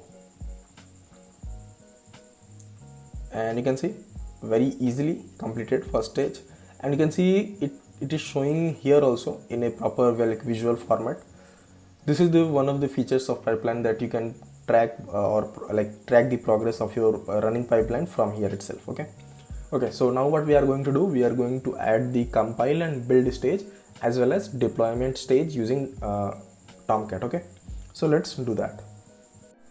and you can see very easily completed first stage. And you can see it is showing here also in a proper visual format. This is the one of the features of pipeline, that you can track track the progress of your running pipeline from here itself. Okay, so now what we are going to do, we are going to add the compile and build stage as well as deployment stage using Tomcat. Okay, so let's do that.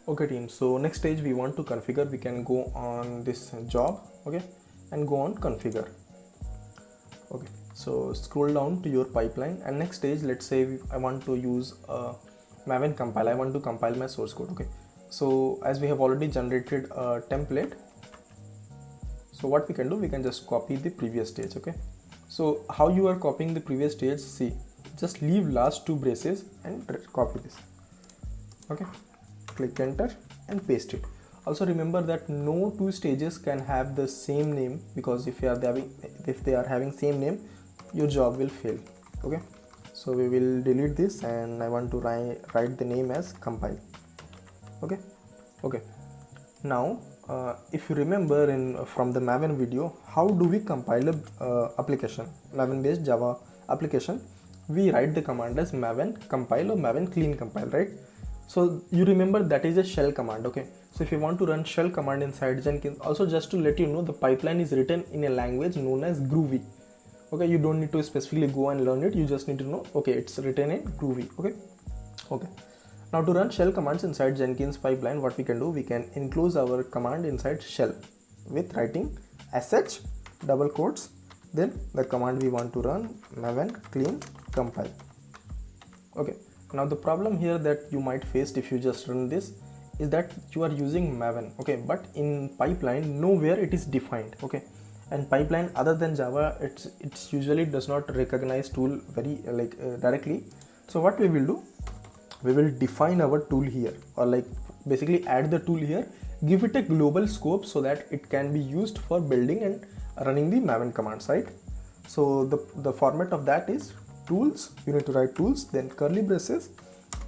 Okay team, so next stage we want to configure. We can go on this job, okay, and go on configure. Okay, so scroll down to your pipeline, and next stage, let's say I want to use Maven compile. I want to compile my source code. Okay, so as we have already generated a template, so what we can do, we can just copy the previous stage. Okay, so how you are copying the previous stage, see, just leave last two braces and copy this. Okay, click enter and paste it. Also remember that no two stages can have the same name, because if they are having same name, your job will fail. Okay, so we will delete this, and I want to write the name as compile. Okay, now if you remember from the Maven video, how do we compile a application, Maven based Java application? We write the command as Maven compile or Maven clean compile, right? So you remember that is a shell command. Okay, so if you want to run shell command inside Jenkins, also just to let you know, the pipeline is written in a language known as Groovy. Okay, you don't need to specifically go and learn it, you just need to know, okay, it's written in Groovy. Okay, now to run shell commands inside Jenkins pipeline, what we can do, we can enclose our command inside shell with writing sh double quotes, then the command we want to run, Maven clean compile. Okay, now the problem here that you might face if you just run this is that you are using Maven, okay, but in pipeline nowhere it is defined. Okay, and pipeline other than Java, it's usually does not recognize tool very directly. So what we will do, we will define our tool here, or basically add the tool here, give it a global scope so that it can be used for building and running the Maven commands, right? So the format of that is tools. You need to write tools, then curly braces.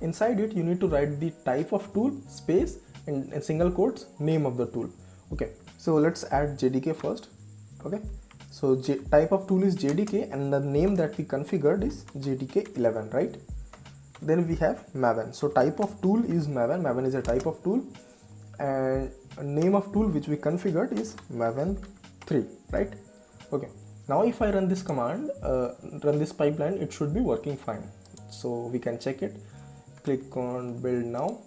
Inside it you need to write the type of tool, space, and in single quotes, name of the tool. Okay, so let's add JDK first. Okay, so type of tool is JDK, and the name that we configured is JDK11, right? Then we have Maven. So type of tool is Maven. Maven is a type of tool, and name of tool which we configured is Maven 3, right? Okay, now if I run this command, run this pipeline, it should be working fine. So we can check it. Click on build now,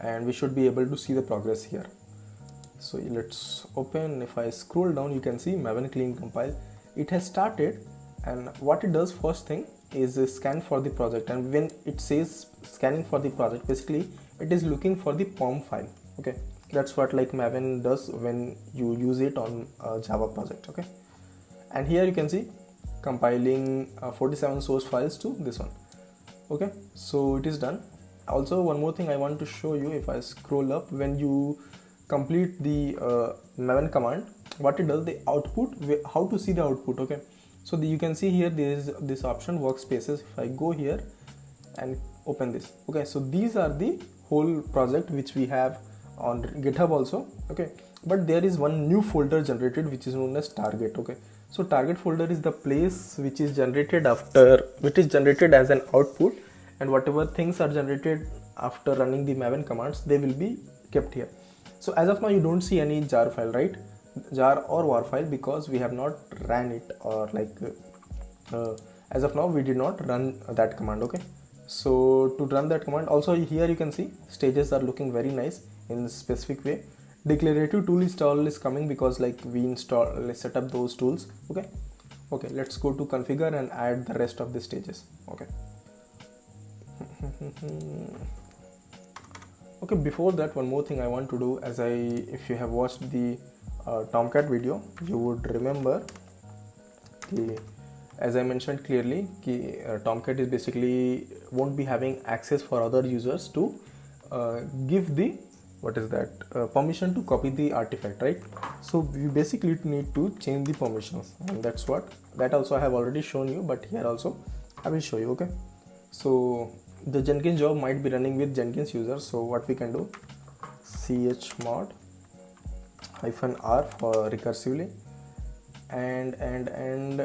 and we should be able to see the progress here. So let's open. If I scroll down, you can see Maven clean compile. It has started, and what it does first thing is scan for the project, and when it says scanning for the project, basically it is looking for the POM file. Okay, that's what Maven does when you use it on a Java project. Okay, and here you can see compiling 47 source files to this one. Okay, so it is done. Also one more thing I want to show you, if I scroll up, when you complete the Maven command, what it does, the output, how to see the output. Okay, so you can see here there is this option workspaces. If I go here and open this, okay, so these are the whole project which we have on GitHub also. Okay, but there is one new folder generated which is known as target. Okay, so target folder is the place which is generated as an output, and whatever things are generated after running the maven commands, they will be kept here. So as of now you don't see any jar file, right, jar or war file, because we have not ran it, or like as of now we did not run that command. Okay, so to run that command, also here you can see stages are looking very nice in a specific way. Declarative tool install is coming because like let's set up those tools. Okay, let's go to configure and add the rest of the stages. Okay. Okay, before that, one more thing I want to do, if you have watched the Tomcat video, you would remember as I mentioned clearly, Tomcat is basically won't be having access for other users to give the permission to copy the artifact, right? So we basically need to change the permissions, and that also I have already shown you, but here also I will show you. Okay, so the Jenkins job might be running with Jenkins users, so what we can do, chmod -r for recursively, and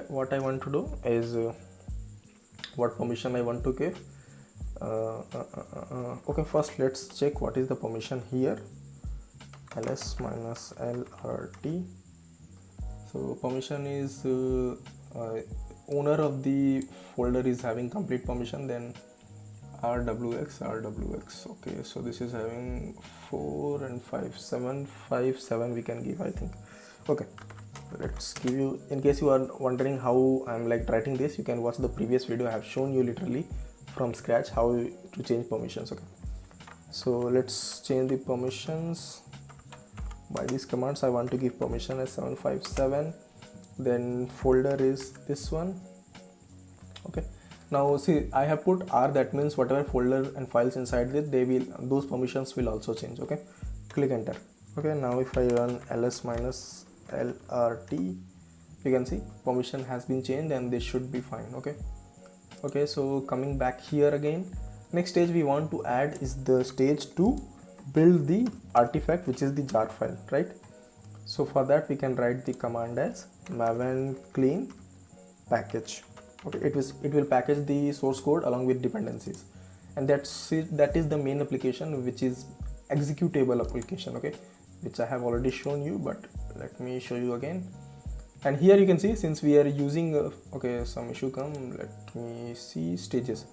what I want to do is what permission I want to give. Okay, first let's check what is the permission here, ls-lrt. So permission is owner of the folder is having complete permission, then rwx. Okay, so this is having 4 and 5, 7 we can give, I think. Okay, let's give you, in case you are wondering how I'm like writing this, you can watch the previous video. I have shown you literally from scratch how to change permissions. Okay, so let's change the permissions by these commands. I want to give permission as 757, then folder is this one. Okay, now see, I have put r, that means whatever folder and files inside it, those permissions will also change. Okay, click enter. Okay, now if I run ls-lrt, you can see permission has been changed and this should be fine. Okay, so coming back here again, next stage we want to add is the stage to build the artifact, which is the jar file, right? So for that we can write the command as maven clean package. Okay, it will package the source code along with dependencies, and that is the main application, which is executable application. Okay, which I have already shown you, but let me show you again. And here you can see, since we are using okay, some issue come, let me see stages.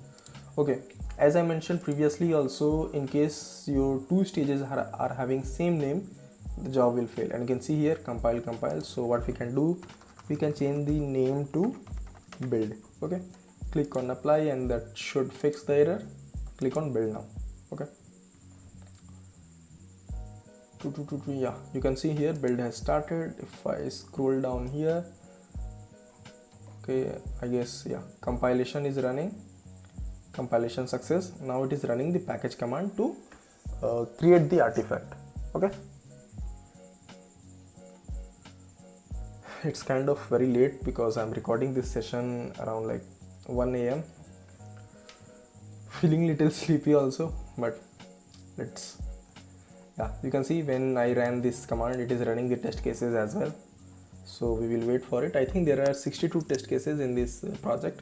Okay, as I mentioned previously also, in case your two stages are having same name, the job will fail. And you can see here compile. So what we can do, we can change the name to build. Okay, click on apply and that should fix the error. Click on build now. Okay, yeah, you can see here build has started. If I scroll down here, okay, I guess, yeah, compilation is running, compilation success. Now it is running the package command to create the artifact. Okay, it's kind of very late because I'm recording this session around like 1 a.m. feeling little sleepy also, but yeah, you can see when I ran this command, it is running the test cases as well. So we will wait for it. I think there are 62 test cases in this project.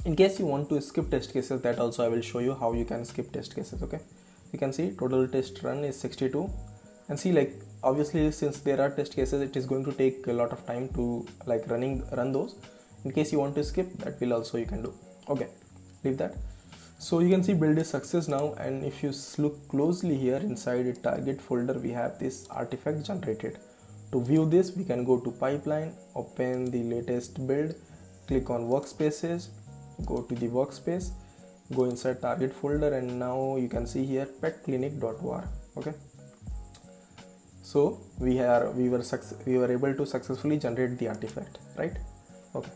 In case you want to skip test cases, that also I will show you how you can skip test cases. Okay, you can see total test run is 62, and see, like, obviously since there are test cases, it is going to take a lot of time to like run those. In case you want to skip, that will also you can do. Okay, leave that. So you can see build is success now, and if you look closely here inside the target folder, we have this artifact generated. To view this, we can go to pipeline, open the latest build, click on workspaces, go to the workspace, go inside target folder, and now you can see here petclinic.war. Okay, so we were able to successfully generate the artifact, right? Okay,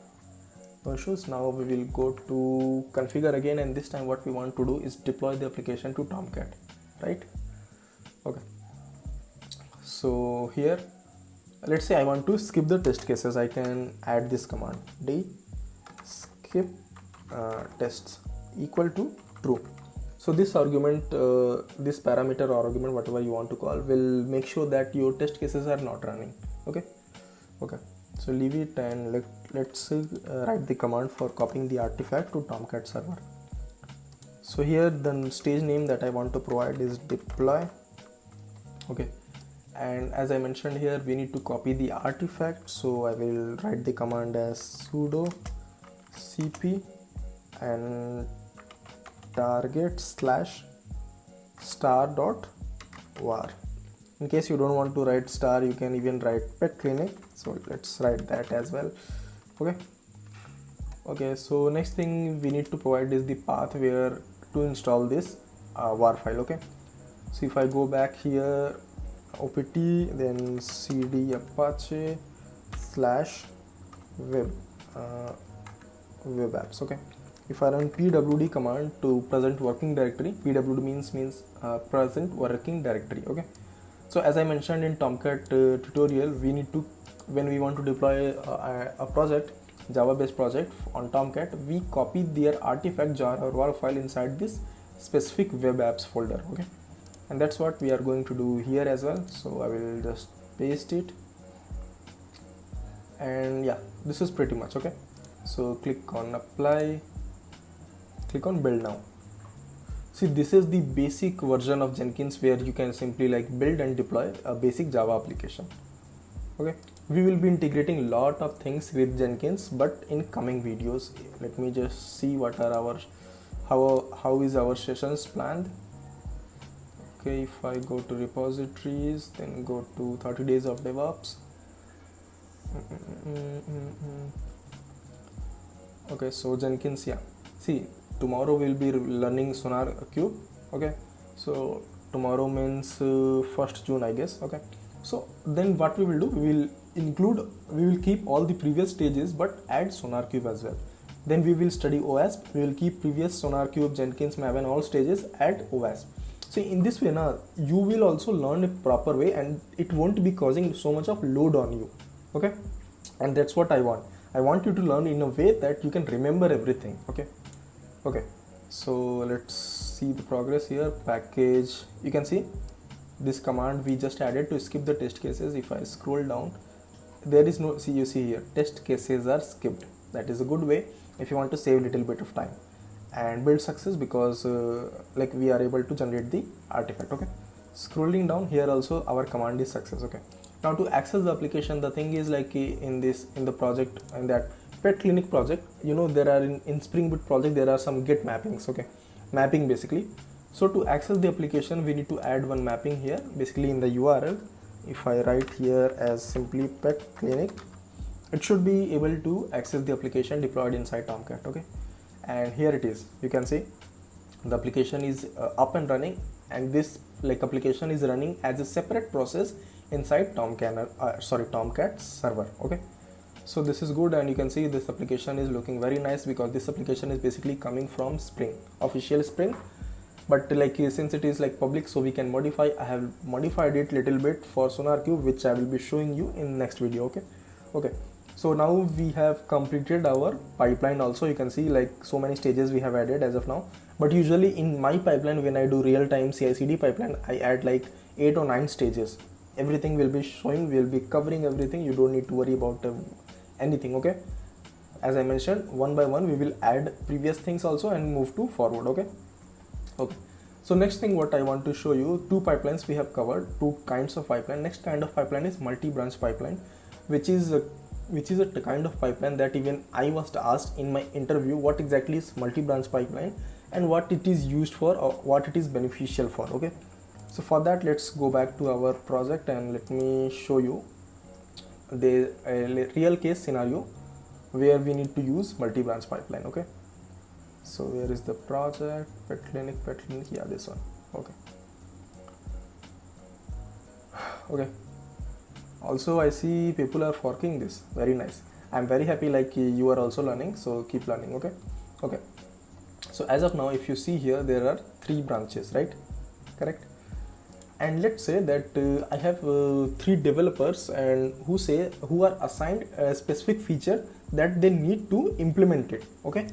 no issues. Now we will go to configure again, and this time what we want to do is deploy the application to Tomcat, right? Okay, so here let's say I want to skip the test cases. I can add this command, d skip tests equal to true. So this argument, this parameter or argument, whatever you want to call, will make sure that your test cases are not running. Okay. So leave it, and let's write the command for copying the artifact to Tomcat server. So here the stage name that I want to provide is deploy. Okay. And as I mentioned here, we need to copy the artifact. So I will write the command as sudo cp and target /star.var. In case you don't want to write star, you can even write pet clinic. So let's write that as well. Okay, so next thing we need to provide is the path where to install this var file. Okay, so if I go back here, opt then cd apache /web web apps. Okay, if I run pwd command to present working directory, pwd means present working directory. Okay, so as I mentioned in Tomcat tutorial, we need to, when we want to deploy a project, Java based project on Tomcat, we copy their artifact jar or var file inside this specific web apps folder. Okay, and that's what we are going to do here as well. So I will just paste it, and yeah, this is pretty much okay. So click on apply, click on build now. See, this is the basic version of Jenkins where you can simply build and deploy a basic Java application. Okay, we will be integrating a lot of things with Jenkins, but in coming videos. Let me just see what are our how is our sessions planned. Okay, if I go to repositories, then go to 30 days of DevOps. Okay, so Jenkins, yeah. See, tomorrow we'll be learning SonarQube. Okay, so tomorrow means 1st June, I guess. Okay, so then what we will do, we will keep all the previous stages but add SonarQube as well. Then we will study OWASP. We will keep previous SonarQube, Jenkins, Maven, all stages, add OWASP. So in this way now, you will also learn a proper way and it won't be causing so much of load on you. Okay, and that's what I want. I want you to learn in a way that you can remember everything. Okay, so let's see the progress here. Package, you can see this command we just added to skip the test cases. If I scroll down, there is no, you see here, test cases are skipped. That is a good way if you want to save a little bit of time. And build success, because we are able to generate the artifact. Okay, scrolling down here also our command is success. Okay, now to access the application, the thing is in the project, in that pet clinic project, there are in Spring Boot project there are some git mappings. Okay, mapping basically. So to access the application, we need to add one mapping here, basically in the URL. If I write here as simply pet clinic, it should be able to access the application deployed inside Tomcat. Okay, and here it is. You can see the application is up and running, and this application is running as a separate process inside Tomcat server. Okay, so this is good, and you can see this application is looking very nice because this application is basically coming from Spring, official Spring. But since it is public, so we can modify. I have modified it little bit for SonarQube, which I will be showing you in next video. Okay, so now we have completed our pipeline. Also, you can see so many stages we have added as of now. But usually in my pipeline, when I do real-time CI/CD pipeline, I add 8 or 9 stages. Everything will be showing, we'll be covering everything. You don't need to worry about anything. Okay, as I mentioned, one by one we will add previous things also and move to forward. Okay, so next thing what I want to show you, 2 pipelines we have covered, 2 kinds of pipeline. Next kind of pipeline is multi-branch pipeline, which is a kind of pipeline that even I was asked in my interview what exactly is multi-branch pipeline and what it is used for or what it is beneficial for. Okay, so for that, let's go back to our project and let me show you the real case scenario where we need to use multi-branch pipeline. Okay, so where is the project? Pet clinic, yeah, this one. Okay, also I see people are forking this. Very nice. I'm very happy you are also learning, so keep learning. Okay, so as of now, if you see here, there are 3 branches, right? Correct. and let's say that I have 3 developers and who are assigned a specific feature that they need to implement it. Okay,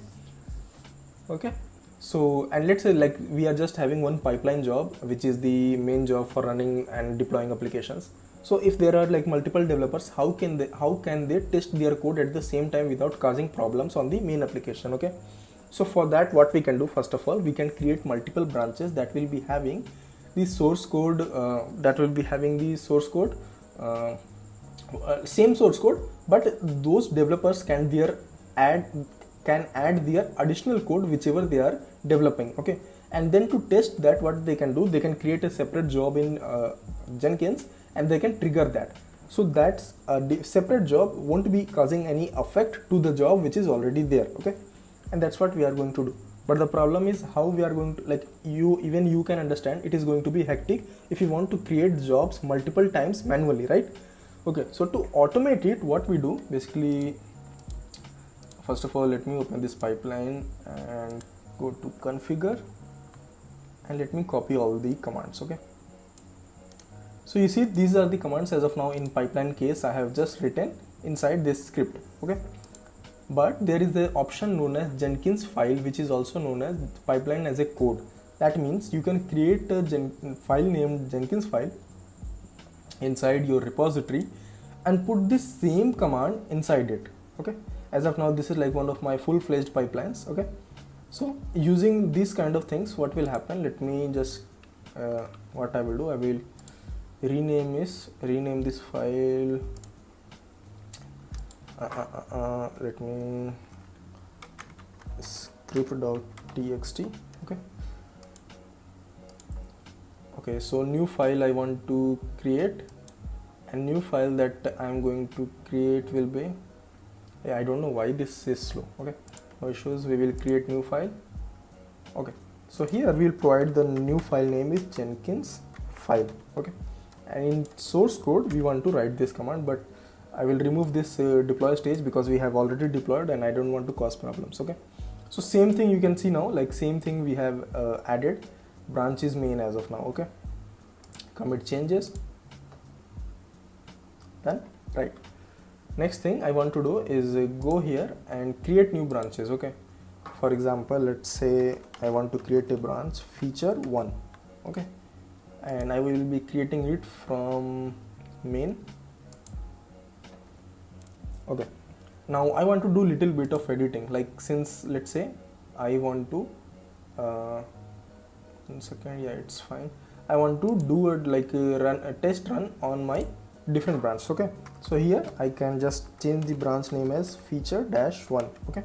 so, and let's say like we are just having one pipeline job, which is the main job for running and deploying applications. So if there are like multiple developers, how can they test their code at the same time without causing problems on the main application? Okay, so for that, what we can do, first of all, we can create multiple branches that will be having the source code, same source code, but those developers can add their additional code whichever they are developing. Okay, and then to test that, what they can do, they can create a separate job in Jenkins, and they can trigger that. So that's a separate job won't be causing any effect to the job which is already there. Okay, and that's what we are going to do. But the problem is how we are going to, like, you can understand it is going to be hectic if you want to create jobs multiple times manually, right? Okay, so to automate it, what we do basically, first of all, let me open this pipeline and go to configure, and let me copy all the commands. Okay, so you see these are the commands as of now in pipeline case I have just written inside this script. Okay, but there is the option known as Jenkins file, which is also known as pipeline as a code. That means you can create a file named Jenkins file inside your repository and put this same command inside it. Okay, as of now this is like one of my full-fledged pipelines. Okay, so using these kind of things, what will happen, let me just what I will do, I will rename this file, let me script.txt. Okay, so new file I want to create, and new file that I am going to create will be, I don't know why this is slow. Okay, no issues, we will create new file. Okay, so here we will provide the new file name is Jenkins file. Okay, and in source code we want to write this command, but I will remove this deploy stage because we have already deployed and I don't want to cause problems. Okay, so same thing you can see now, like same thing we have added, branch is main as of now. Okay, commit changes, done. Right, next thing I want to do is go here and create new branches. Okay, for example, let's say I want to create a branch feature 1. Okay, and I will be creating it from main. Okay, now I want to do little bit of editing, like since let's say I want to 1 second, yeah, it's fine, I want to do a test run on my different branch. Okay, so here I can just change the branch name as feature-1. Okay,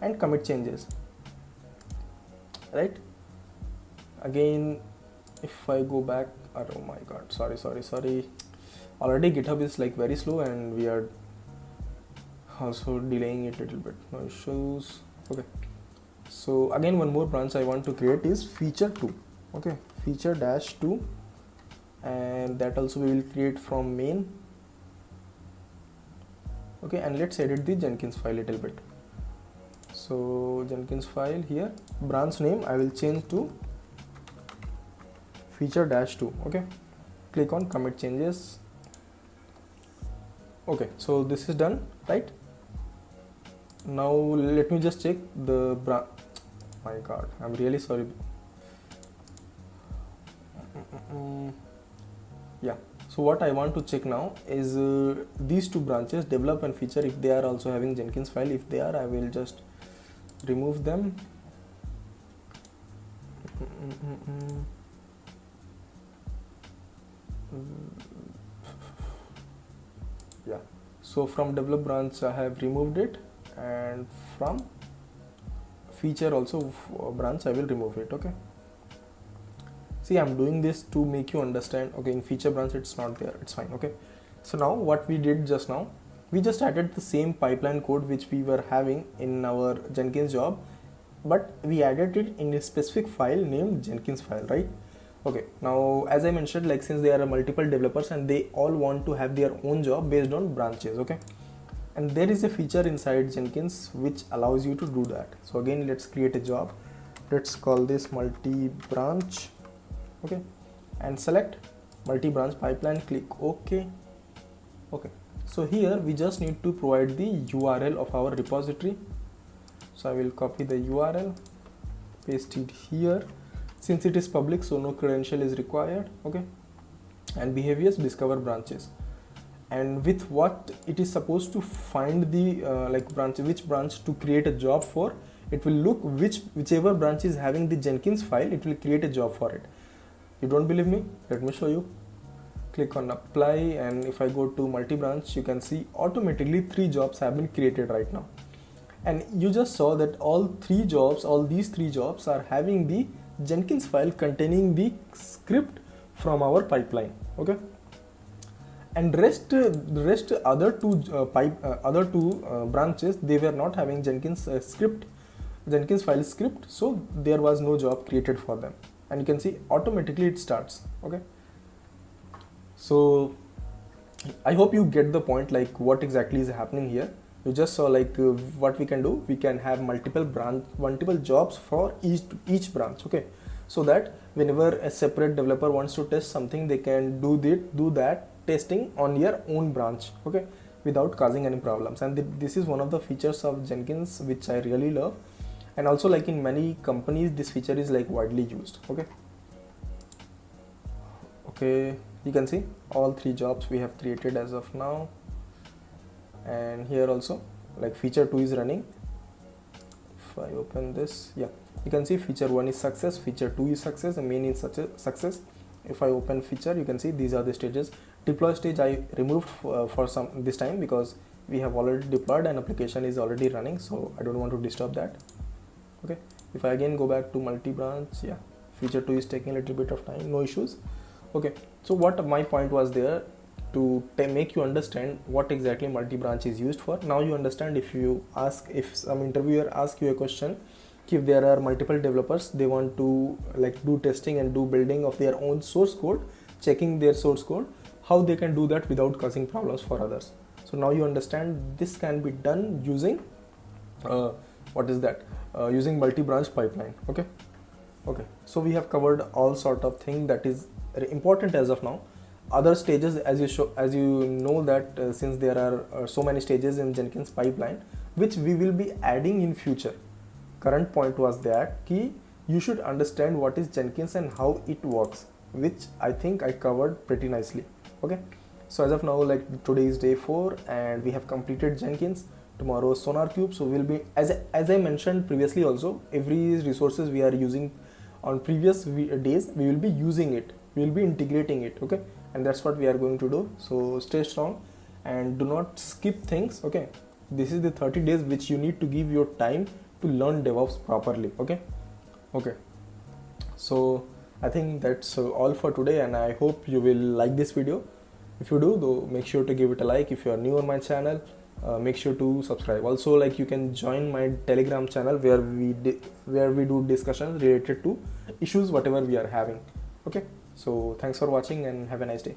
and commit changes. Right, again if I go back, oh my god, sorry, already GitHub is like very slow and we are also delaying it a little bit, no issues. Okay, so again one more branch I want to create is feature-2. Okay, feature-2, and that also we will create from main. Okay, and let's edit the Jenkins file a little bit. So Jenkins file, here branch name I will change to feature-2. Okay, click on commit changes. Okay, so this is done, right? Now let me just check the my god, I'm really sorry. Yeah, so what I want to check now is these two branches, develop and feature, if they are also having Jenkins file. If they are, I will just remove them. Yeah, so from develop branch I have removed it, and from feature also branch I will remove it. Okay, see, I'm doing this to make you understand. Okay, in feature branch it's not there, it's fine. Okay, so now what we did just now, we just added the same pipeline code which we were having in our Jenkins job, but we added it in a specific file named Jenkins file, right? Okay, now as I mentioned, like since there are multiple developers and they all want to have their own job based on branches. Okay, and there is a feature inside Jenkins which allows you to do that. So again, let's create a job, let's call this multi-branch. Okay, and select multi-branch pipeline, click OK. Okay, so here we just need to provide the URL of our repository. So I will copy the URL, paste it here. Since it is public, so no credential is required. Okay, and behaviors, discover branches, and with what it is supposed to find the branch, which branch to create a job for. It will look whichever branch is having the Jenkins file, it will create a job for it. You don't believe me? Let me show you. Click on apply, and if I go to multi-branch, you can see automatically 3 jobs have been created right now. And you just saw that all these three jobs are having the Jenkins file containing the script from our pipeline. Okay, and the other two branches, they were not having Jenkins file script, so there was no job created for them. And you can see automatically it starts. Okay, so I hope you get the point, like what exactly is happening here. You just saw what we can do. We can have multiple jobs for each branch. Okay, so that whenever a separate developer wants to test something, they can do that testing on your own branch. Okay, without causing any problems. And this is one of the features of Jenkins which I really love. And also, like in many companies, this feature is like widely used. Okay, you can see all 3 jobs we have created as of now. And here also, like feature 2 is running. If I open this, yeah, you can see feature 1 is success, feature 2 is success, and main is success. If I open feature, you can see these are the stages. Deploy stage I removed for this time because we have already deployed and application is already running, so I don't want to disturb that. Okay, if I again go back to multi-branch, yeah, feature 2 is taking a little bit of time, no issues. Okay, so what my point was there, to make you understand what exactly multi-branch is used for. Now you understand. If some interviewer asks you a question, if there are multiple developers, they want to do testing and do building of their own source code, checking their source code, how they can do that without causing problems for others. So now you understand this can be done using using multi-branch pipeline. Okay, so we have covered all sort of thing that is very important as of now. Other stages, as you know that since there are so many stages in Jenkins pipeline, which we will be adding in future. Current point was that you should understand what is Jenkins and how it works, which I think I covered pretty nicely. Okay, so as of now, today is day 4 and we have completed Jenkins. Tomorrow SonarQube. So we'll be, as I mentioned previously also, every resources we are using on previous days, we will be using it, we will be integrating it. Okay, and that's what we are going to do. So stay strong and do not skip things. Okay, this is the 30 days which you need to give your time to learn DevOps properly. Okay, so I think that's all for today, and I hope you will like this video. If you do, though, make sure to give it a like. If you are new on my channel, make sure to subscribe. Also, you can join my Telegram channel where we do discussions related to issues whatever we are having. Okay, so thanks for watching and have a nice day.